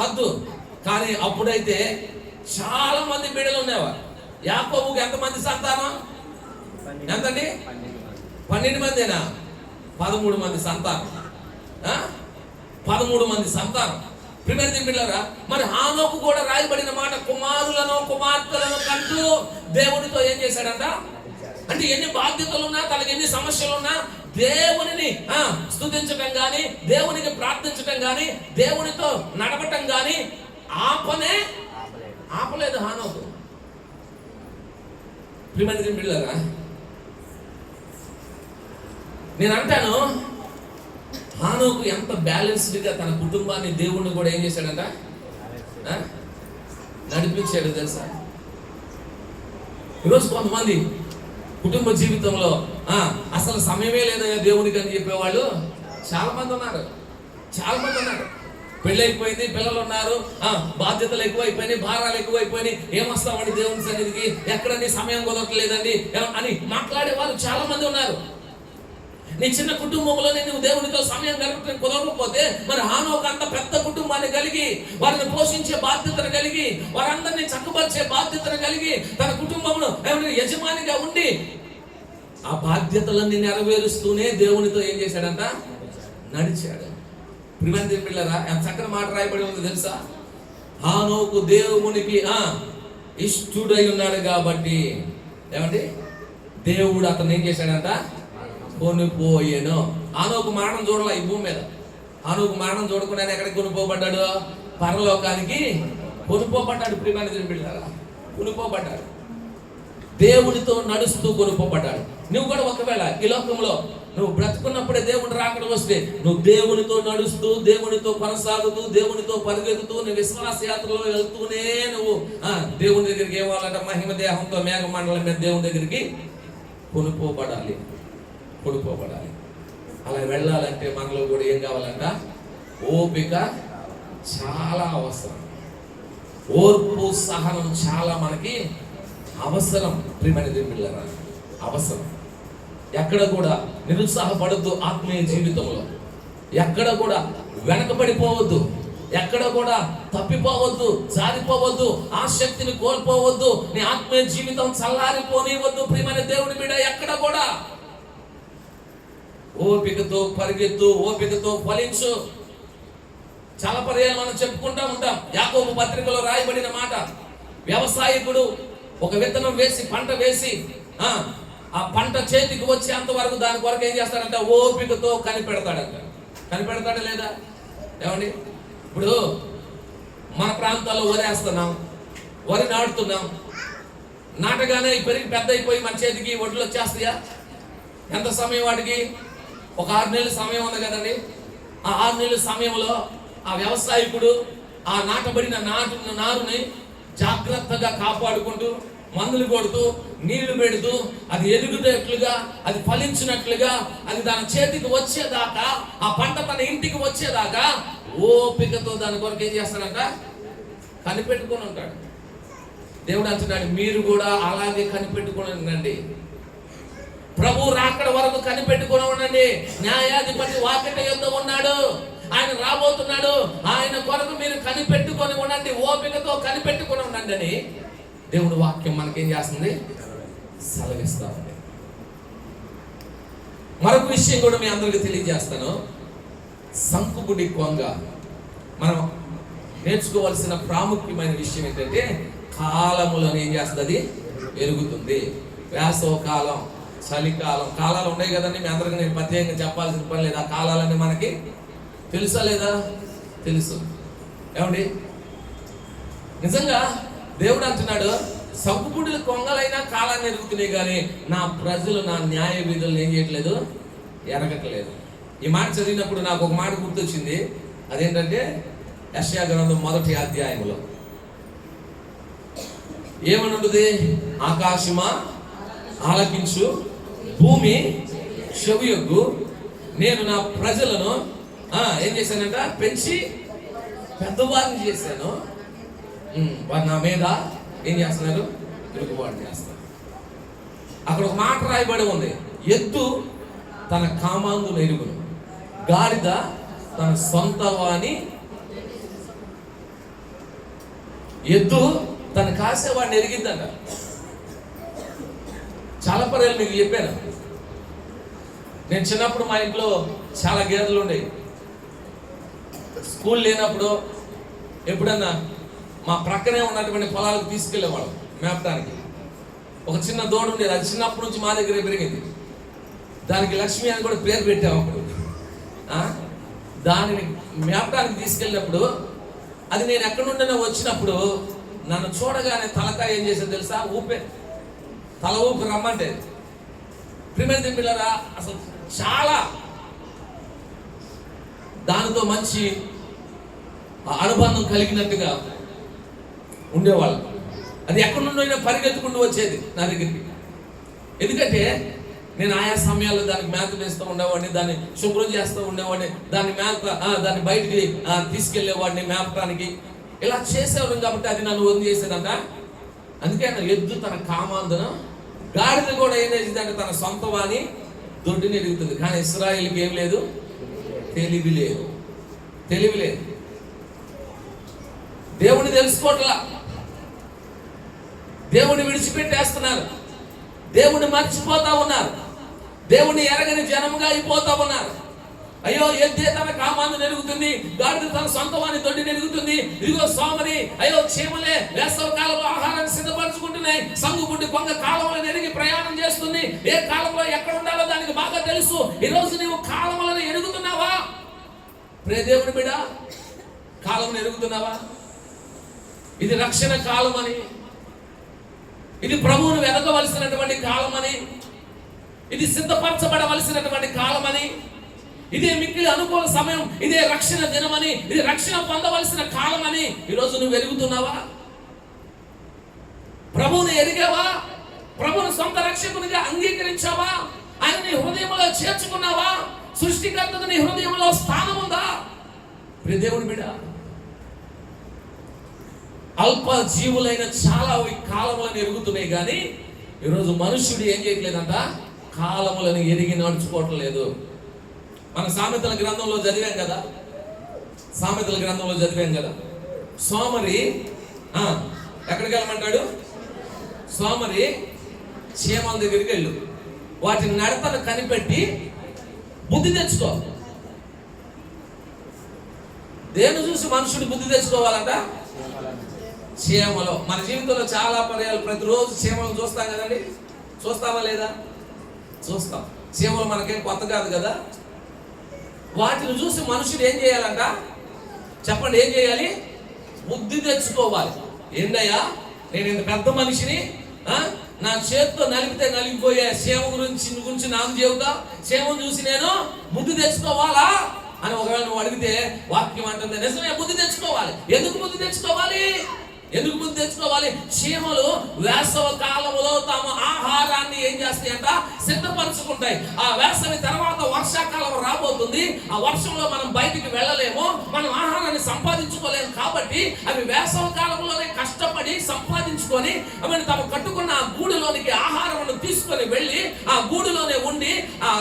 హద్దు. కానీ అప్పుడైతే చాలా మంది బిడ్డలు ఉండేవారు. యాకోబుకి ఎంతమంది సంతానం? ఎంతండి? 12 మందేనా? 13 మంది సంతానం. 13 మంది సంతానం. ప్రియమైన బిడ్డలారా, మరి హానోకు కూడా రాయబడిన మాట, కుమారులను కుమార్తెలను కంటూ దేవునితో ఏం చేశాడంట? అంటే ఎన్ని బాధ్యతలున్నా, తనకి ఎన్ని సమస్యలున్నా దేవునిని స్తుతించటం గాని, దేవునికి ప్రార్థించటం గాని, దేవునితో నడవటం గాని ఆపలేదు హానోకు. ప్రియమైన బిడ్డలారా, నేను అంటాను, హానోకు ఎంత బ్యాలెన్స్డ్గా తన కుటుంబాన్ని, దేవుణ్ణి కూడా ఏం చేశాడంట? నడిపించాడు. తెలుసా, ఈరోజు కొంతమంది కుటుంబ జీవితంలో అసలు సమయమే లేదయ్యా దేవునికి అని చెప్పేవాళ్ళు చాలా మంది ఉన్నారు. పెళ్ళి అయిపోయింది, పిల్లలు ఉన్నారు, బాధ్యతలు ఎక్కువైపోయినాయి, భారాలు ఎక్కువైపోయినాయి, ఏమొస్తామండి దేవుని సన్నిధికి, ఎక్కడని సమయం కుదరట్లేదండి అని మాట్లాడే వాళ్ళు చాలా మంది ఉన్నారు. నీ చిన్న కుటుంబంలో నువ్వు దేవునితో సమయం గడపడం కుదరకపోతే, మరి హానోకు అంత పెద్ద కుటుంబాన్ని కలిగి, వారిని పోషించే బాధ్యతను కలిగి, వారందరినీ చక్కపరిచే బాధ్యతను కలిగి, తన కుటుంబంలో యజమానిగా ఉండి ఆ బాధ్యతలన్నీ నెరవేరుస్తూనే దేవునితో ఏం చేశాడంట? నడిచాడు. ప్రియమైన పిల్లరా, ఎంత చక్కని మాట రాయబడి ఉంది తెలుసా? హానోకు దేవునికి ఇష్టుడై ఉన్నాడు కాబట్టి ఏమంటే దేవుడు అతను ఏం చేశాడంట? కొనిపోయాను. హానోకు మరణం చూడాల ఈ భూమి మీద. హానోకు మరణం చూడకుండా ఎక్కడికి కొనిపోబడ్డాడు? పరలోకానికి కొనిపోబడ్డాడు. ప్రియమైన బిడ్డలారా, కొనిపోబడ్డాడు. దేవునితో నడుస్తూ కొనిపోబడ్డాడు. నువ్వు కూడా ఒకవేళ ఈ లోకంలో నువ్వు బ్రతుకున్నప్పుడే దేవుని రాకడ వస్తే, నువ్వు దేవునితో నడుస్తూ, దేవునితో కొనసాగుతూ, దేవునితో పరిగెత్తుతూ, నువ్వు విశ్వాస యాత్రలో వెళ్తూనే నువ్వు దేవుని దగ్గరికి ఏవాలంటే మహిమ దేహంతో మేఘ మండలం మీద దేవుని దగ్గరికి కొనిపోబడాలి. అలా వెళ్ళాలంటే మనలో కూడా ఏం కావాలంట? ఓపిక చాలా అవసరం. ఓర్పు, సహనం చాలా మనకి అవసరం. ప్రియమైన దేవుళ్ళారా, అవసరం. ఎక్కడ కూడా నిరుత్సాహపడద్దు. ఆత్మీయ జీవితంలో ఎక్కడ కూడా వెనకబడిపోవద్దు, ఎక్కడ కూడా తప్పిపోవద్దు, జారిపోవద్దు, ఆసక్తిని కోల్పోవద్దు, నీ ఆత్మీయ జీవితం చల్లారిపోనివద్దు. ప్రియమైన దేవుని బిడ్డ, ఎక్కడ కూడా ఓపికతో పరిగెత్తు, ఓపికతో ఫలించు. చాలా పర్యాలు మనం చెప్పుకుంటా ఉంటాం. యాకోబు పత్రికలో రాయబడిన మాట, వ్యవసాయకుడు ఒక విత్తనం వేసి పంట వేసి ఆ పంట చేతికి వచ్చేంత వరకు దాని కొరకు ఏం చేస్తాడంట? ఓపికతో కనిపెడతాడంట. కనిపెడతాడా లేదా? ఏమండి, ఇప్పుడు మన ప్రాంతాల్లో వరేస్తున్నాం, వరి నాటుతున్నాం, నాటగానే పెరిగి పెద్ద అయిపోయి మన చేతికి ఒడ్లు వచ్చేస్తాయా? ఎంత సమయం వాటికి? ఒక 6 నెలల సమయం ఉంది కదండి. ఆ 6 నెలల సమయంలో ఆ వ్యవసాయకుడు ఆ నాటబడిన నారుని జాగ్రత్తగా కాపాడుకుంటూ, మందులు కొడుతూ, నీళ్లు పెడుతూ, అది ఎదుగుతున్నట్లుగా, అది ఫలించినట్లుగా, అది దాని చేతికి వచ్చేదాకా, ఆ పంట తన ఇంటికి వచ్చేదాకా ఓపికతో దాని కొరకు ఏం చేస్తాడంట? కనిపెట్టుకొని ఉంటాడు. దేవుడు అంటున్నాడు, మీరు కూడా అలాగే కనిపెట్టుకొని ఉండండి. ప్రభు రాకడ వరకు కనిపెట్టుకొని ఉండండి. న్యాయాధిపతి వాకిట యొద్ద ఉన్నాడు, ఆయన రాబోతున్నాడు. ఆయన కొరకు మీరు కనిపెట్టుకొని ఉండండి, ఓపికతో కనిపెట్టుకొని ఉండండి అని దేవుడు వాక్యం మనకేం చేస్తుంది? సెలవిస్తా ఉంది. మరొక విషయం కూడా మీ అందరికీ తెలియజేస్తాను. సంకుబుడి కొంగ మనం నేర్చుకోవాల్సిన ప్రాముఖ్యమైన విషయం ఏంటంటే, కాలములను ఏం చేస్తుంది? ఎరుగుతుంది. వేసవ కాలం, చలికాలం, కాలాలు ఉన్నాయి కదండి. మీ అందరికీ నేను ప్రత్యేకంగా చెప్పాల్సిన పని లేదు. ఆ కాలాలన్నీ మనకి తెలుసా లేదా? తెలుసు. ఏమండి, నిజంగా దేవుడు అంటున్నాడు, సంకుబుడులు కొంగలైనా కాలాన్ని ఎరుగుతున్నాయి, కానీ నా ప్రజలు నా న్యాయ విధులను ఏం చేయట్లేదు? ఎరగట్లేదు. ఈ మాట చదివినప్పుడు నాకు ఒక మాట గుర్తొచ్చింది. అదేంటంటే యెషయా గ్రంథం 1వ అధ్యాయంలో ఏమని ఉంటుంది? ఆకాశమా ఆలకించు, భూమి చెవియొగ్గు, నేను నా ప్రజలను ఏం చేశానంట? పెంచి పెద్దవారిని చేశాను, వారు నా మీద ఏం చేస్తున్నారు? తిరుగుబాటు చేస్తారు. అక్కడ ఒక మాట రాయబడి ఉంది, ఎద్దు తన కామాంగును ఎరుగును, గాడిద తన సొంత వాణి. ఎద్దు తన కాసేవాడిని ఎరిగిద్దంట. చాలా పర్యాలు మీకు చెప్పాను. నేను చిన్నప్పుడు మా ఇంట్లో చాలా గేదెలు ఉండేవి. స్కూల్ లేనప్పుడు ఎప్పుడన్నా మా ప్రక్కనే ఉన్నటువంటి పొలాలకు తీసుకెళ్లేవాళ్ళం మేపడానికి. ఒక చిన్న దూడ ఉండేది, అది చిన్నప్పటి నుంచి మా దగ్గరే పెరిగింది. దానికి లక్ష్మి అని కూడా పేరు పెట్టాము అప్పుడు. దానిని మేపడానికి తీసుకెళ్ళినప్పుడు అది నేను ఎక్కడి నుండి వచ్చినప్పుడు నన్ను చూడగానే తలకాయ ఏం చేసేది తెలుసా? తల ఊపి రమ్మంటే. ప్రియమైన పిల్లరా, అసలు చాలా దానితో మంచి అనుబంధం కలిగినట్టుగా ఉండేవాళ్ళు. అది ఎక్కడి నుండి పరిగెత్తుకుంటూ వచ్చేది నా దగ్గరికి. ఎందుకంటే నేను ఆయా సమయాల్లో దానికి మేత వేస్తూ ఉండేవాడిని, దాన్ని శుభ్రం చేస్తూ ఉండేవాడిని, దాన్ని బయటికి తీసుకెళ్లేవాడిని మేపటానికి. ఇలా చేసేవాడిని కాబట్టి అది నన్ను వదిలి చేసేదంట. అందుకే ఎద్దు తన కామాందున, గాడిద కూడా ఏం చేసిందంటే తన సొంత వాణి దొడ్డిని ఎరుగుతుంది. కానీ ఇశ్రాయేలుకి ఏం లేదు? తెలివి లేదు. దేవుని తెలుసుకోవట్లా, దేవుని విడిచిపెట్టేస్తున్నారు, దేవుని మర్చిపోతా ఉన్నారు, దేవుని ఎరగని జనముగా అయిపోతా ఉన్నారు. అయ్యో, ఎద్దే తన కామాన్ని నెరుగుతుంది, గాడిద తన సొంత వాని దొడ్డి నెరుగుతుంది. ఇదిగో సోమరి, అయ్యో చీమలే వేసవ కాలంలో ఆహారాన్ని సిద్ధపరచుకుంటున్నాయి. సంగుబుడ్డి కొంగ కాలంలో నెరిగి ప్రయాణం చేస్తుంది. ఏ కాలంలో ఎక్కడ ఉండాలో దానికి బాగా తెలుసు. ఈ రోజు నీవు కాలములను ఎరుగుతున్నావా? ప్రియ దేవుని బిడ్డ, కాలం ఎరుగుతున్నావా? ఇది రక్షణ కాలం అని, ఇది ప్రభువును వెదకవలసినటువంటి కాలం అని, ఇది సిద్ధపరచబడవలసినటువంటి కాలం అని, ఇదే మిక్కిలి అనుకూల సమయం, ఇదే రక్షణ దినమని, ఇది రక్షణ పొందవలసిన కాలం అని ఈరోజు నువ్వు ఎరుగుతున్నావా? ప్రభువుని ఎరిగావా? ప్రభువుని సొంత రక్షకునిగా అంగీకరించావా? ఆయన నీ హృదయంలో చేర్చుకున్నావా? సృష్టికర్తకు నీ హృదయంలో స్థానం ఉందా? ప్రియ దేవుని బిడ్డ, అల్ప జీవులైన చాలా కాలములను ఎరుగుతున్నాయి, కానీ ఈరోజు మనుష్యుడు ఏం చేయట్లేదంట? కాలములను ఎరిగి నడుచుకోవటం లేదు. మన సామెతల గ్రంథంలో చదివాం కదా, సోమరి ఎక్కడికి వెళ్ళమంటాడు? సోమరి చీమల దగ్గరికి వెళ్ళు, వాటి నడతను కనిపెట్టి బుద్ధి తెచ్చుకో. దేని చూసి మనుషుడు బుద్ధి తెచ్చుకోవాలంట? చీమలో. మన జీవితంలో చాలా పర్యాలు ప్రతిరోజు చీమలను చూస్తాం కదండి. చూస్తామా లేదా? చూస్తాం. చీమలు మనకేం కొత్త కాదు కదా. వాటిని చూసి మనుషులు ఏం చేయాలంట? చెప్పండి, ఏం చేయాలి? బుద్ధి తెచ్చుకోవాలి. ఏంటయ్యా, నేను ఇంత పెద్ద మనిషిని, నా చేతితో నలిపితే నలిగిపోయే సేవ గురించి నాకు చెబుతా, సేవను చూసి నేను బుద్ధి తెచ్చుకోవాలా అని ఒకవేళ నువ్వు అడిగితే వాక్యం అంటుంది నిజమే, బుద్ధి తెచ్చుకోవాలి. ఎందుకు బుద్ధి తెచ్చుకోవాలి? చీమలు వేసవ కాలంలో తమ ఆహారాన్ని ఏం చేస్తాయంట? సిద్ధపరచుకుంటాయి. ఆ వేసవి తర్వాత వర్షాకాలం రాబోతుంది. ఆ వర్షంలో మనం బయటికి వెళ్ళలేము, మనం ఆహారాన్ని సంపాదించుకోలేము. కాబట్టి అవి వేసవ కాలంలోనే కష్టపడి సంపాదించుకొని అవి తమ కట్టుకున్న ఆ గూడులోనికి ఆహారం తీసుకొని వెళ్ళి ఆ గూడులోనే ఉండి ఆ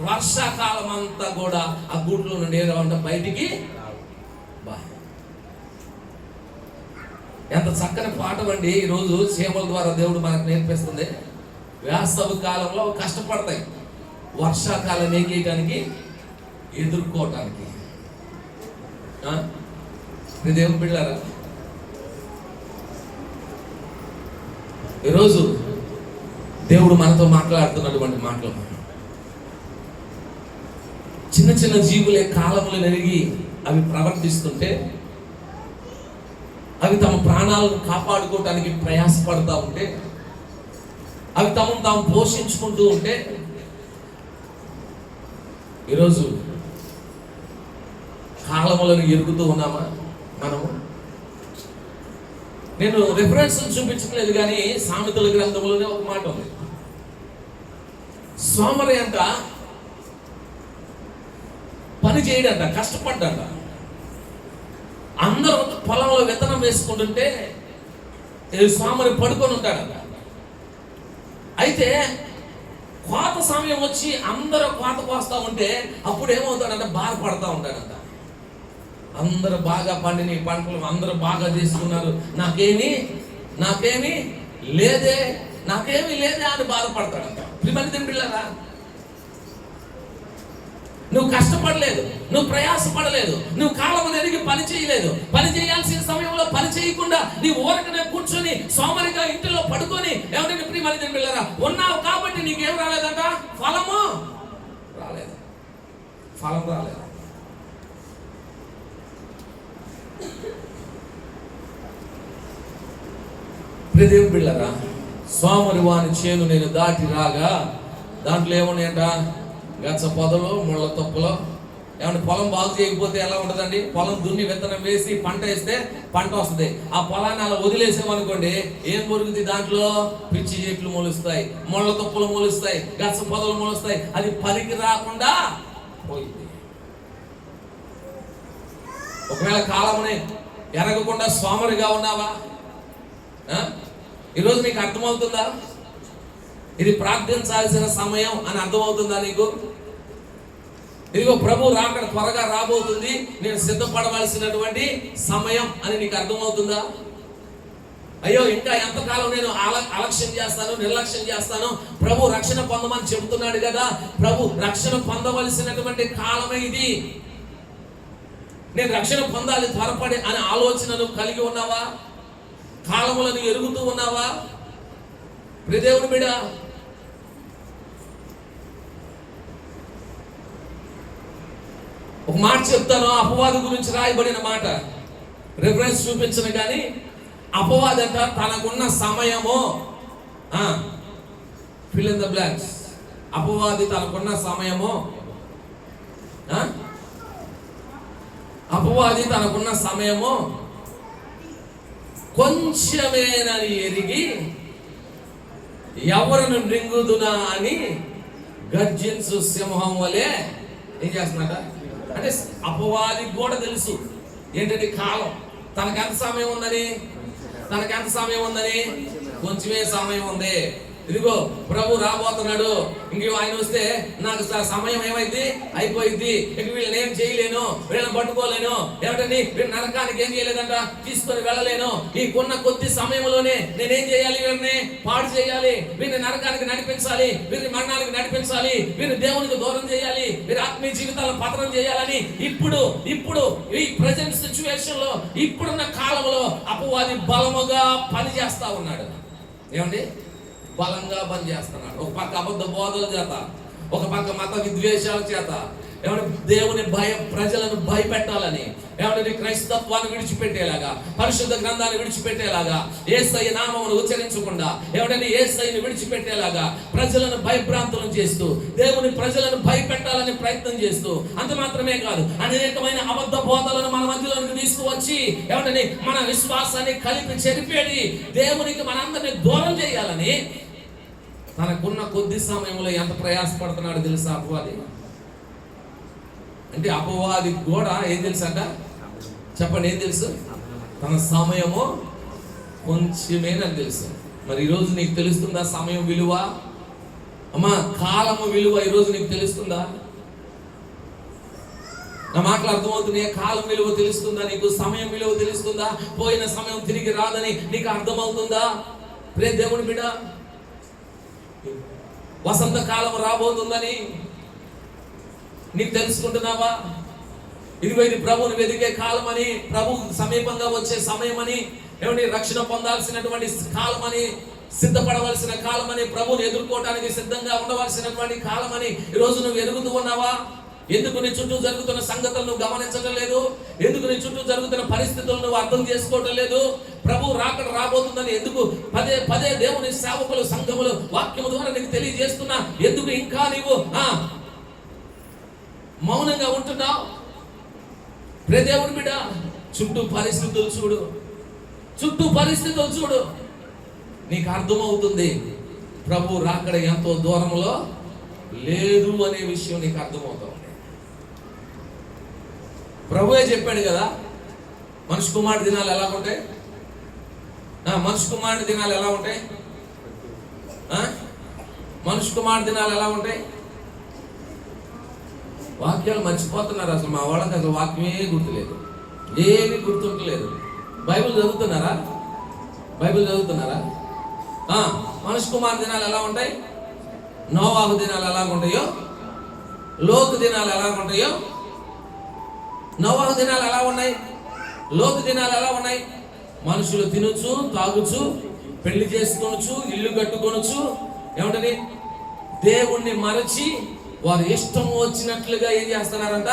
వర్షాకాలం అంతా కూడా ఆ గూడులో నుండి ఏదో బయటికి. ఎంత చక్కని పాఠం అండి ఈరోజు చీమల ద్వారా దేవుడు మనకు నేర్పిస్తుంది. వేసవి కాలంలో కష్టపడతాయి, వర్షాకాలం ఏం చేయడానికి? ఎదుర్కోవటానికి. దేవుని బిడ్డలారా, ఈరోజు దేవుడు మనతో మాట్లాడుతున్నటువంటి మాటలు, చిన్న చిన్న జీవులే కాలములు నెరిగి అవి ప్రవర్తిస్తుంటే, అవి తమ ప్రాణాలను కాపాడుకోవటానికి ప్రయాసపడతా ఉంటే, అవి తాము పోషించుకుంటూ ఉంటే, ఈరోజు కాలములను ఎరుగుతూ ఉన్నామా మనము? నేను రిఫరెన్స్ చూపించట్లేదు, కానీ సామెతల గ్రంథంలోనే ఒక మాట ఉంది. సోమరి అంట పని చేయడంట, కష్టపడ్డంట. అందరూ పొలంలో విత్తనం వేసుకుంటుంటే సోమరి పడుకొని ఉంటాడంట. అయితే కోత సమయం వచ్చి అందరూ కోత కోస్తా ఉంటే అప్పుడు ఏమవుతాడంటే బాధపడతా ఉంటాడంట. అందరూ బాగా పండిన పంటలు అందరూ బాగా తీసుకున్నారు, నాకేమీ లేదే అని బాధపడతాడంట. ప్రియమైన పిల్లరా, నువ్వు కష్టపడలేదు, నువ్వు ప్రయాసపడలేదు, నువ్వు కాలం ఎరిగి పని చేయలేదు. పని చేయాల్సిన సమయంలో పని చేయకుండా నీ ఊరకనే కూర్చొని సోమరిగా ఇంటిలో పడుకొని ఎవరైనా ప్రియమైన పిల్లరా ఉన్నావు కాబట్టి నీకేం రాలేదంట? ఫలం రాలేదు. ప్రియదేవి బిళ్ళరా, సోమరి వాని చేను నేను దాటి రాగా దాంట్లో ఏమున్నాయంట? గచ్చ పొదలు, ముళ్ళ తొప్పలు. ఏమంటే పొలం బాగు చేయకపోతే ఎలా ఉంటుందండి? పొలం దున్ని విత్తనం వేసి పంట వేస్తే పంట వస్తుంది. ఆ పొలాన్ని అలా వదిలేసామనుకోండి, ఏం పొరుగుతుంది? దాంట్లో పిచ్చి చెట్లు మొలుస్తాయి, ముళ్ళ తొప్పలు మొలుస్తాయి, గచ్చ పొదలు మొలుస్తాయి. అది పనికి రాకుండా పోయింది. ఒకవేళ కాలముని ఎరగకుండా సోమరిగా ఉన్నావా? ఈరోజు నీకు అర్థమవుతుందా? ఇది ప్రార్థించాల్సిన సమయం అని అర్థమవుతుందా నీకు? ఇదిగో ప్రభు రాకడ త్వరగా రాబోతుంది, నేను సిద్ధపడవలసినటువంటి సమయం అని నీకు అర్థమవుతుందా? అయ్యో ఇంకా ఎంతకాలం నేను అలక్ష్యం చేస్తాను, నిర్లక్ష్యం చేస్తాను? ప్రభు రక్షణ పొందమని చెబుతున్నాడు కదా. ప్రభు రక్షణ పొందవలసినటువంటి కాలమే ఇది. నేను రక్షణ పొందాలి త్వరపడి అనే ఆలోచనను కలిగి ఉన్నావా? కాలములను ఎరుగుతూ ఉన్నావా? ప్రియదేవుని బిడ్డ, ఒక మాట చెప్తాను. అపవాది గురించి రాయబడిన మాట, రిఫరెన్స్ చూపించను కానీ, అపవాది అంట తనకున్న సమయము, ఫిల్ ఇన్ ద బ్లాంక్స్. అపవాది తనకున్న సమయము, అపవాది తనకున్న సమయము కొంచెమేనని ఎరిగి ఎవరిని మృంగుదునా అని గర్జించు సింహం వలె ఏం చేస్తున్నట? అంటే అపవాదికి కూడా తెలుసు ఏంటంటే కాలం తనకెంత సమయం ఉందని, కొంచెమే సమయం ఉంది. ఇదిగో ప్రభు రాబోతున్నాడు, ఇంక ఆయన వస్తే నాకు సమయం ఏమైంది? అయిపోయింది. ఇంక వీళ్ళని ఏం చేయలేను, వీళ్ళని పట్టుకోలేను. ఏమిటండి? వీళ్ళ నరకానికి ఏం చేయలేదంట, తీసుకొని వెళ్ళలేను. ఈ కొన్న కొద్ది సమయంలోనే నేనేం చేయాలి? వీరిని పాడు చేయాలి, వీరిని నరకానికి నడిపించాలి, వీరిని మరణానికి నడిపించాలి, వీరిని దేవునికి దూరం చేయాలి, వీరి ఆత్మీయ జీవితాలను పతనం చేయాలని ఇప్పుడు ఈ ప్రజెంట్ సిచ్యువేషన్ లో, ఇప్పుడున్న కాలంలో అపవాది బలముగా పనిచేస్తా ఉన్నాడు. ఏమండి? బలంగా పనిచేస్తున్నాడు. ఒక పక్క అబద్ధ బోధల చేత, ఒక పక్క మత విద్వేషాల చేత, ఏమంటే దేవుని ప్రజలను భయపెట్టాలని, ఏమంటే క్రైస్తత్వాన్ని విడిచిపెట్టేలాగా, పరిశుద్ధ గ్రంథాన్ని విడిచిపెట్టేలాగా, యేసయ్య నామమును ఉచ్చరించకుండా ఏమంటే యేసయ్యని విడిచిపెట్టేలాగా ప్రజలను భయభ్రాంతులను చేస్తూ, దేవుని ప్రజలను భయపెట్టాలని ప్రయత్నం చేస్తూ, అంత మాత్రమే కాదు అనేకమైన అబద్ధ బోధలను మన మధ్యలోకి తీసుకువచ్చి ఏమంటే మన విశ్వాసాన్ని కలిపి చెరిపేడి దేవునికి మనందరినీ దూరం చేయాలని తనకున్న కొద్ది సమయంలో ఎంత ప్రయాసపడుతున్నాడు తెలుసా అపవాది. అంటే అపవాది కూడా ఏం తెలుసు అంట, చెప్పండి ఏం తెలుసు, తన సమయము కొంచెమేనని తెలుసు. మరి ఈరోజు నీకు తెలుస్తుందా సమయం విలువ? అమ్మా, కాలము విలువ ఈరోజు నీకు తెలుస్తుందా? నా మాటలు అర్థమవుతున్నాయా? కాలం విలువ తెలుస్తుందా నీకు? సమయం విలువ తెలుస్తుందా? పోయిన సమయం తిరిగి రాదని నీకు అర్థమవుతుందా? ప్రే దేవుని బిడ్డ, వసంత కాలం రాబోతుందని నీకు తెలుసుకుంటున్నావా? ఇదిగో ఇది ప్రభువుని వెతికే కాలం అని, ప్రభు సమీపంగా వచ్చే సమయం అని, ఏమంటే రక్షణ పొందాల్సినటువంటి కాలం అని, సిద్ధపడవలసిన కాలం అని, ప్రభువుని ఎదుర్కోవడానికి సిద్ధంగా ఉండవలసినటువంటి కాలం అని ఈరోజు నువ్వు ఎరుగుతూ ఉన్నావా? ఎందుకు నీ చుట్టూ జరుగుతున్న సంగతులు నువ్వు గమనించడం లేదు? ఎందుకు నీ చుట్టూ జరుగుతున్న పరిస్థితులు నువ్వు అర్థం చేసుకోవటం లేదు? ప్రభు రాకడ రాబోతుందని ఎందుకు పదే పదే దేవుని సేవకులు, సంఘములు వాక్యము ద్వారా నీకు తెలియజేస్తున్నా, ఎందుకు ఇంకా నీవు మౌనంగా ఉంటున్నావు? ప్రే దేవుని బిడ్డ, చుట్టూ పరిస్థితులు చూడు, చుట్టూ పరిస్థితులు చూడు, నీకు అర్థమవుతుంది ప్రభు రాకడ ఎంతో దూరంలో లేదు అనే విషయం నీకు అర్థమవుతుంది. ప్రభువే చెప్పాడు కదా, మనిషి కుమారుడి దినాలు ఎలా ఉంటాయి? మనిషి కుమారుడి దినాలు ఎలా ఉంటాయి? మనిషి కుమారుడి దినాలు ఎలా ఉంటాయి? వాక్యాలు మర్చిపోతున్నారు. అసలు మా వాళ్ళకి అసలు వాక్యమే గుర్తులేదు, ఏమీ గుర్తుంటలేదు. బైబిల్ చదువుతున్నారా? బైబిల్ చదువుతున్నారా? మనిషి కుమారుడి దినాలు ఎలా ఉంటాయి? నోవాహు దినాలు ఎలా ఉంటాయో, లోతు దినాలు ఎలా ఉంటాయో, నోవాహు దినాలు ఎలా ఉన్నాయి, లోతు దినాలు ఎలా ఉన్నాయి? మనుషులు తినొచ్చు, తాగుచు, పెళ్లి చేసుకొనొచ్చు, ఇల్లు కట్టుకొనొచ్చు, ఏమంటది దేవుణ్ణి మరచి వారు ఇష్టం వచ్చినట్లుగా ఏం చేస్తున్నారంట,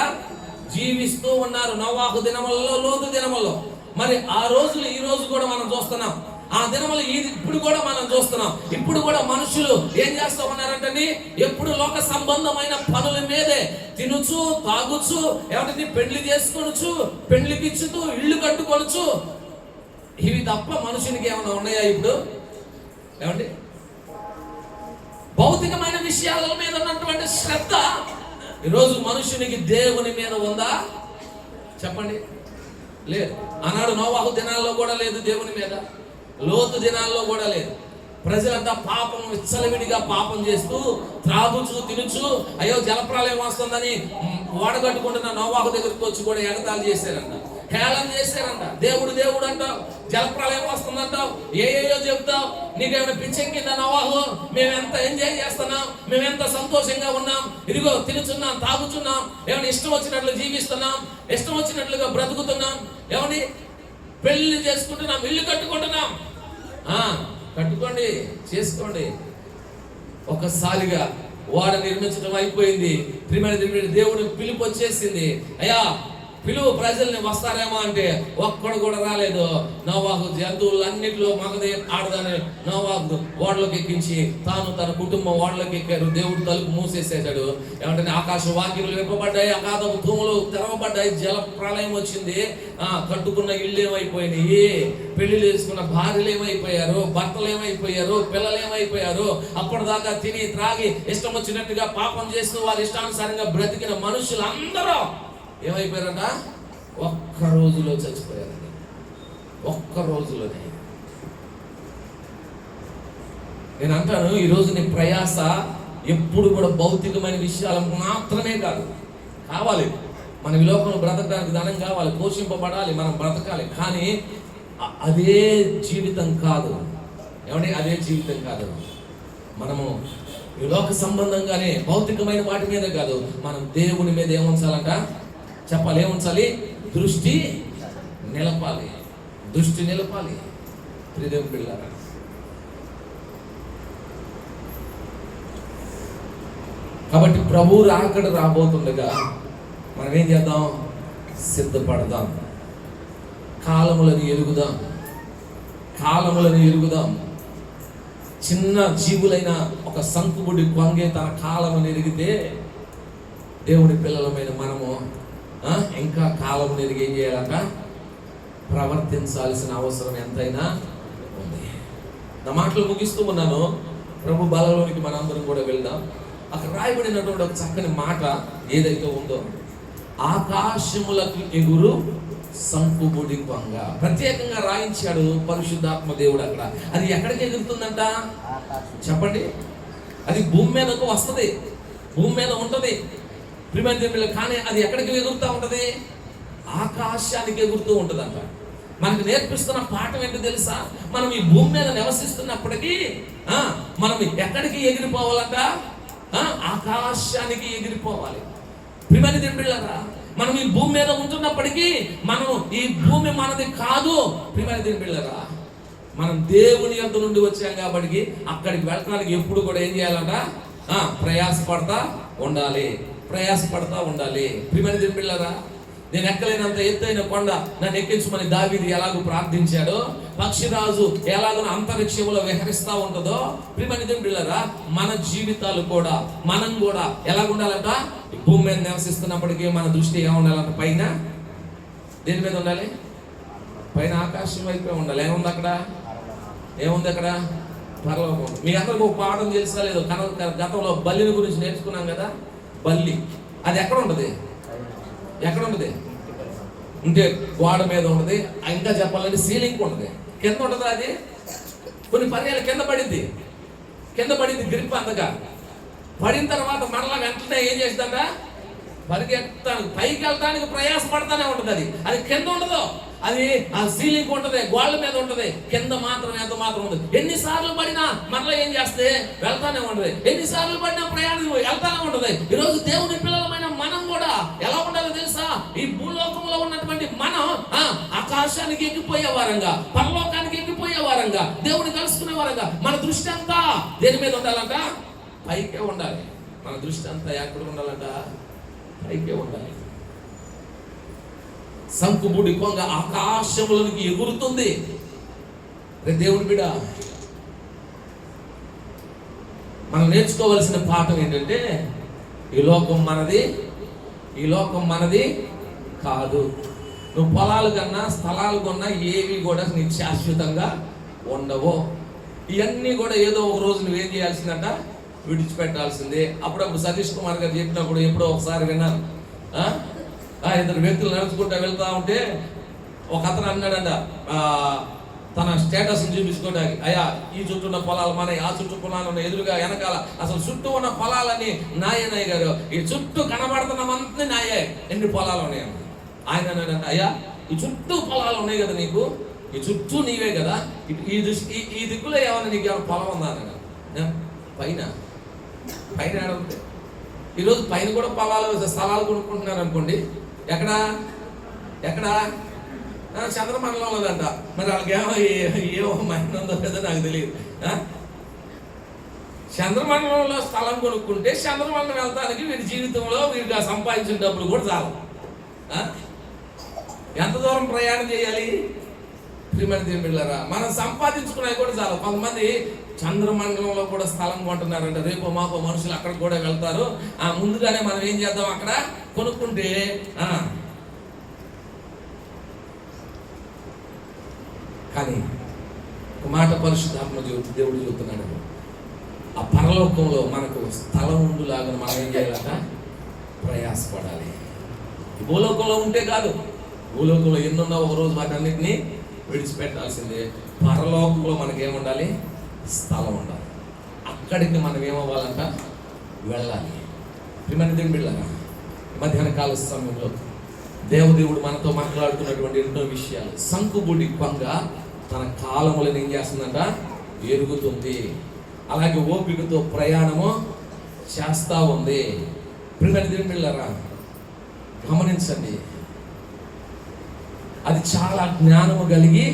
జీవిస్తూ ఉన్నారు. నోవాహు దినములలో, లోతు దినములలో. మరి ఆ రోజులు ఈ రోజు కూడా మనం చూస్తున్నాం. ఆ దినములు ఇప్పుడు కూడా మనం చూస్తున్నాం. ఇప్పుడు కూడా మనుషులు ఏం చేస్తూ ఉన్నారంటే ఎప్పుడు లోక సంబంధమైన పనుల మీదే తినుచు, తాగుచు, ఏమంటే పెళ్లి చేసుకొనొచ్చు, పెళ్లి పిచ్చుతూ, ఇల్లు కట్టుకొనొచ్చు. ఇవి తప్ప మనుషునికి ఏమైనా ఉన్నాయా ఇప్పుడు? ఏమండి, భౌతికమైన విషయాల మీద ఉన్నటువంటి శ్రద్ధ ఈరోజు మనుషునికి దేవుని మీద ఉందా? చెప్పండి, లేదు. ఆనాడు నోవాహు దినాల్లో కూడా లేదు, దేవుని మీద లోతు దినాల్లో కూడా లేదు. ప్రజలంతా పాపం విచ్చలవిడిగా పాపం చేస్తూ, త్రాగుచు, తినుచు, అయ్యో జలప్రలయం వస్తుందని ఓడగట్టుకుంటున్న నోవాహు దగ్గరికి వచ్చి కూడా ఎగతాళి చేశారంట, హేళన చేశారంట. దేవుడు దేవుడు అంటావు, జలప్రలయం వస్తుందంటావు, ఏయో చెప్తావు, నీకేమైనా పిచ్చెక్కిందా నోవాహు? మేమెంత ఎంజాయ్ చేస్తున్నాం, మేమెంత సంతోషంగా ఉన్నాం, ఇదిగో తినుచున్నాం, తాగుచున్నాం, ఏమైనా ఇష్టం వచ్చినట్లు జీవిస్తున్నాం, ఇష్టం వచ్చినట్లుగా బ్రతుకుతున్నాం, ఏమని పెళ్లి చేసుకుంటున్నాం, ఇల్లు కట్టుకుంటున్నాం. కట్టుకోండి, చేసుకోండి. ఒక్కసారిగా వాడ నిర్మించడం అయిపోయింది. దేవుడు పిలుపు వచ్చేసింది. అయ్యా పిలువు, ప్రజల్ని వస్తారేమో అంటే ఒక్కడు కూడా రాలేదు. నోవాహు జంతువులన్నిటిలో మగదే ఆడదాన్ని నోవాహు ఓడలోకి ఎక్కించి తాను తన కుటుంబం ఓడలోకి ఎక్కారు. దేవుడు తలుపు మూసేసేసాడు. ఏమంటే ఆకాశ వాక్యములు విప్పబడ్డాయి, అగాధపు తూములు తెరవబడ్డాయి, జల ప్రళయం వచ్చింది. కట్టుకున్న ఇళ్ళు ఏమైపోయినాయి, పెళ్లిళ్ళు చేసుకున్న భార్యలు ఏమైపోయారు, భర్తలు ఏమైపోయారు, పిల్లలు ఏమైపోయారు. అప్పటిదాకా తిని త్రాగి ఇష్టం వచ్చినట్టుగా పాపం చేస్తూ వారి ఇష్టానుసారంగా బ్రతికిన మనుషులందరూ ఏమైపోయారట? ఒక్క రోజులో చచ్చిపోయారండి. ఒక్క రోజులోనే. నేను అంటాను, ఈరోజు నీ ప్రయాస ఎప్పుడు కూడా భౌతికమైన విషయాలు మాత్రమే కాదు. కావాలి, మన ఈ లోకంలో బ్రతకడానికి ధనం కావాలి, పోషింపబడాలి, మనం బ్రతకాలి. కానీ అదే జీవితం కాదు. ఏమంటే అదే జీవితం కాదు. మనము ఈ లోక సంబంధంగానే భౌతికమైన వాటి మీద కాదు, మనం దేవుని మీద ఏముంచాలంట? చెప్పాలి, ఏముంచాలి? దృష్టి నిలపాలి, దృష్టి నిలపాలి. ప్రియదేవుని పిల్లారా, కాబట్టి ప్రభు రాకడ రాబోతుండగా మనం ఏం చేద్దాం? సిద్ధపడదాం. కాలములను ఎరుగుదాం, కాలములను ఎరుగుదాం. చిన్న జీవులైన ఒక సంకుబుడి కొంగే తన కాలమును ఎరిగితే దేవుడి పిల్లలమైన మనము ఇంకా కాలమును ఎరిగి ఏం చేయాలంట? ప్రవర్తించాల్సిన అవసరం ఎంతైనా ఉంది. నా మాటలు ముగిస్తూ ఉన్నాను. ప్రభు బలలోనికి మనందరం కూడా వెళ్దాం. అక్కడ రాయబడినటువంటి ఒక చక్కని మాట ఏదైతే ఉందో, ఆకాశములకు ఎగురు సంకుబుడి కొంగ. ప్రత్యేకంగా రాయించాడు పరిశుద్ధాత్మ దేవుడు. అక్కడ అది ఎక్కడికి ఎగురుతుందంట? చెప్పండి. అది భూమి మీదకు వస్తుంది, భూమి మీద ఉంటుంది ప్రిమిటివ్. కానీ అది ఎక్కడికి ఎగురుతూ ఉంటుంది? ఆకాశానికి ఎగురుతూ ఉంటుందంట. మనకు నేర్పిస్తున్న పాఠం ఏంటో తెలుసా? మనం ఈ భూమి మీద నివసిస్తున్నప్పటికీ మనం ఎక్కడికి ఎగిరిపోవాలంట? ఆకాశానికి ఎగిరిపోవాలి. ప్రిమిటివ్ బిడ్డలారా, మనం ఈ భూమి మీద ఉంటున్నప్పటికీ మనం ఈ భూమి మనది కాదు. ప్రిమిటివ్ బిడ్డలారా, మనం దేవుని యొద్ద నుండి వచ్చాం కాబట్టి అక్కడికి వెళ్ళడానికి ఎప్పుడు కూడా ఏం చేయాలంట? ప్రయాసపడతా ఉండాలి, ప్రయాసపడతా ఉండాలి. ప్రిమిటివ్ బిడ్డలారా, నేను ఎక్కలేనంత ఎత్తైన కొండ నన్ను ఎక్కించమని దావీదు ఎలాగో ప్రార్థించాడో, పక్షిరాజు ఎలాగో అంతరిక్షంలో విహరిస్తూ ఉంటుందో, ప్రిమిటివ్ బిడ్డలారా, మన జీవితాలు కూడా మనం కూడా ఎలా ఉండాలంట? భూమి మీద నివసిస్తున్నప్పటికీ మన దృష్టి ఏమి ఉండాలంట? పైన. దేని మీద ఉండాలి? పైన ఆకాశం వైపే ఉండాలి. ఏముంది అక్కడ? ఏముంది అక్కడ? పరలోకం. మీ అందరికి ఒక పాఠం తెలుసా లేదో? గతంలో బల్లిని గురించి నేర్చుకున్నాం కదా. బల్లి అది ఎక్కడ ఉంటుంది? ఎక్కడ ఉంటుంది? అంటే గోడ మీద ఉంటుంది. ఇంకా చెప్పాలంటే సీలింగ్ ఉంటుంది. కింద ఉంటుంది. అది కొన్ని పర్యాలు కింద పడింది, కింద పడింది గ్రిప్ అంతగా. పడిన తర్వాత మరలా వెంటనే ఏం చేస్తుందంట? పరిగెత్తానికి, పైకి వెళ్తానికి ప్రయాసపడతానే ఉంటుంది. అది కింద ఉండదు, అది ఆ సీలింగ్ ఉంటుంది, గోళ్ళ మీద ఉంటుంది. కింద మాత్రం ఎంత మాత్రం ఉంటుంది. ఎన్నిసార్లు పడినా మరలా ఏం చేస్తే వెళ్తానే ఉంటుంది. ఎన్నిసార్లు పడినా ప్రయాణం వెళ్తానే ఉంటుంది. ఈరోజు దేవుని పిల్లలమైన మనం కూడా ఎలా ఉండాలో తెలుసా? ఈ భూలోకంలో ఉన్నటువంటి మనం ఆకాశానికి ఎక్కిపోయే వారంగా, పరలోకానికి ఎక్కిపోయే వారంగా, దేవుని కలుసుకునే వారంగా మన దృష్టి అంతా దేని మీద ఉండాలంట? పైకే ఉండాలి. మన దృష్టి అంతా ఎక్కడ ఉండాలంట? పైకే ఉండాలి. సంకుబుడి కొంగ ఆకాశములోనికి ఎగురుతుంది. దేవుని బిడ్డ, మనం నేర్చుకోవాల్సిన పాఠం ఏంటంటే, ఈ లోకం మనది, ఈ లోకం మనది కాదు. నువ్వు పొలాలు కన్నా స్థలాలు కొన్నా ఏవి కూడా నీకు శాశ్వతంగా ఉండవు. ఇవన్నీ కూడా ఏదో ఒక రోజు నువ్వేం చేయాల్సిందంట? విడిచిపెట్టాల్సిందే. అప్పుడప్పుడు సతీష్ కుమార్ గారు చెప్పినప్పుడు ఎప్పుడో ఒకసారి విన్నాను. ఇద్దరు వ్యక్తులు నడుచుకుంటూ వెళ్తా ఉంటే ఒక అతను అన్నాడంట, తన స్టేటస్ చూపించుకోవడానికి, అయ్యా ఈ చుట్టూ ఉన్న పొలాలు మన, ఆ చుట్టూ పొలాలు ఉన్న, ఎదురుగా వెనకాల అసలు చుట్టూ ఉన్న పొలాలని నాయనయ్య గారు, ఈ చుట్టూ కనబడుతున్నమంతా నాయే, ఎన్ని పొలాలు ఉన్నాయన్న. ఆయన అన్నాడంట, అయ్యా ఈ చుట్టూ పొలాలు ఉన్నాయి కదా నీకు, ఈ చుట్టూ నీవే కదా, ఈ దిక్కులో ఏమన్నా నీకు ఏమైనా పొలం ఉందా అన్నాడు. పైన పైన ఏడుంది. ఈరోజు పైన కూడా పొలాలు స్థలాలు కొనుక్కుంటున్నారు అనుకోండి. ఎక్కడ? ఎక్కడ? చంద్రమండలం లేదంట. మరి వాళ్ళకి ఏమో మైండ్ ఉందో లేదో నాకు తెలియదు. చంద్రమండలంలో స్థలం కొనుక్కుంటే చంద్రమండలం వెళ్తానికి వీడి జీవితంలో వీడికి సంపాదించిన డబ్బులు కూడా చాలు. ఎంత దూరం ప్రయాణం చేయాలి? ప్రిమిటివ్ బిడ్డలారా, మనం సంపాదించుకునేవి కూడా చాలు. కొంతమంది చంద్రమండలంలో కూడా స్థలం కొంటున్నారంట. రేపు మాకు మనుషులు అక్కడ కూడా వెళ్తారు. ముందుగానే మనం ఏం చేద్దాం? అక్కడ కొనుక్కుంటే కానీ ఒక మాట పరిశుద్ధాత్మ దేవుడు చెబుతున్నాడు, ఆ పరలోకంలో మనకు స్థలం ఉండులాగా మనం ఏం చేయాలంట? ప్రయాసపడాలి. భూలోకంలో ఉంటే కాదు, భూలోకంలో ఎన్నున్నా ఒక రోజు వాటన్నిటిని విడిచిపెట్టాల్సిందే. పరలోకంలో మనకేముండాలి? స్థలం ఉండాలి. అక్కడికి మనం ఏమవ్వాలంట? వెళ్ళాలి. ప్రిమిటివ్ బిడ్డలారా, మధ్యాహ్న కాల సమయంలో దేవదేవుడు మనతో మాట్లాడుతున్నటువంటి ఎన్నో విషయాలు. సంకుబుడి కొంగ తన కాలములను ఏం చేస్తుందంట? ఎరుగుతుంది. అలాగే ఓపికతో ప్రయాణము చేస్తూ ఉంది. ప్రిమిటివ్ బిడ్డలారా, గమనించండి, అది చాలా జ్ఞానము కలిగి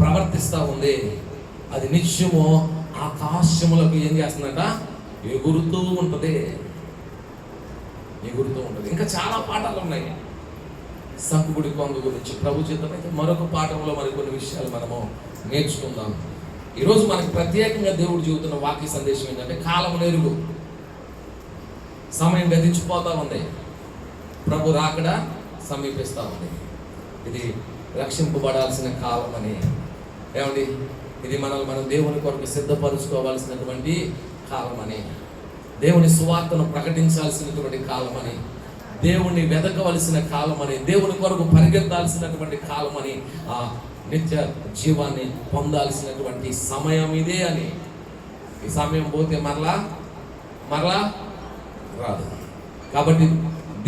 ప్రవర్తిస్తూ ఉంది. అది నిత్యము ఆకాశములకు ఏం చేస్తుందంట? ఎగురుతూ ఉంటుంది. ఎగురుతూ ఉంటుంది. ఇంకా చాలా పాఠాలు ఉన్నాయి. సంకుగుడి కొంగ గురించి ప్రభు చిత్తమైతే మరొక పాఠంలో మరికొన్ని విషయాలు మనము నేర్చుకుందాం. ఈరోజు మనకి ప్రత్యేకంగా దేవుడు చెబుతున్న వాక్య సందేశం ఏంటంటే కాలము నెరుగు. సమయం గతించిపోతా ఉంది, ప్రభు రాకడ సమీపిస్తూ ఉంది. ఇది రక్షింపబడాల్సిన కాలం అని, ఏమండి, ఇది మనం దేవుని కొరకు సిద్ధపరుచుకోవాల్సినటువంటి కాలం అని, దేవుని సువార్తను ప్రకటించాల్సినటువంటి కాలం అని, దేవుణ్ణి వెతకవలసిన కాలం అని, దేవుని కొరకు పరిగెత్తాల్సినటువంటి కాలం అని, ఆ నిత్య జీవాన్ని పొందాల్సినటువంటి సమయం ఇదే అని. ఈ సమయం పోతే మరలా రాదు. కాబట్టి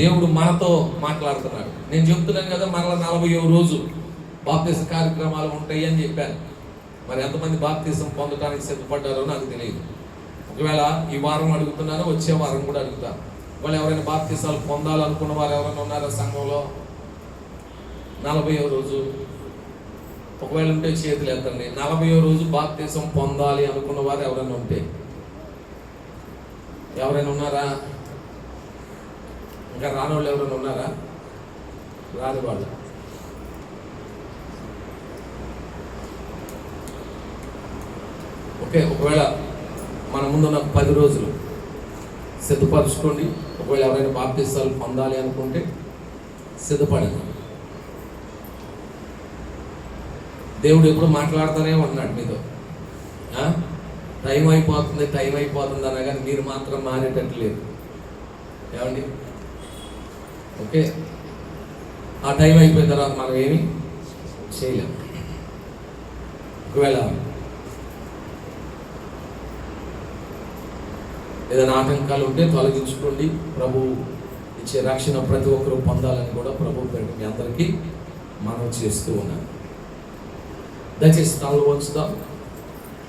దేవుడు మనతో మాట్లాడుతున్నాడు. నేను చెప్తున్నాను కదా, మరలా 40వ రోజు బాప్తిజం కార్యక్రమాలు ఉంటాయి అని చెప్పాను. మరి ఎంతమంది బాప్తిజం పొందడానికి సిద్ధపడ్డారో నాకు తెలియదు. ఒకవేళ ఈ వారం అడుగుతున్నానో వచ్చే వారం కూడా అడుగుతాను. వాళ్ళు ఎవరైనా బాప్తిజాలు పొందాలనుకున్న వారు ఎవరైనా ఉన్నారా సంఘంలో? 40వ రోజు ఒకవేళ ఉంటే చేతులు ఎత్తండి. 40వ రోజు బాప్తిజం పొందాలి అనుకున్న వారు ఎవరైనా ఉంటే, ఎవరైనా ఉన్నారా? ఇంకా రాని వాళ్ళు ఎవరైనా ఉన్నారా? రాని వాళ్ళు ఓకే. ఒకవేళ మన ముందున్న 10 రోజులు సిద్ధపరచుకోండి. ఒకవేళ ఎవరైనా బాప్తిజాలు పొందాలి అనుకుంటే సిద్ధపడండి. దేవుడు ఎప్పుడు మాట్లాడుతూనే ఉన్నాడు మీతో. టైం అయిపోతుంది అన్నా కానీ మీరు మాత్రం మారేటట్టు లేదు, ఏమండి? ఓకే, ఆ టైం అయిపోయిన తర్వాత మనం ఏమి చేయలేము. ఒకవేళ ఏదైనా ఆటంకాలు ఉంటే తొలగించుకోండి. ప్రభు ఇచ్చే రక్షణ ప్రతి ఒక్కరూ పొందాలని కూడా ప్రభు పేరు మీ అందరికీ మనం చేస్తూ ఉన్నాం. దయచేసి తలలు వంచుదాం.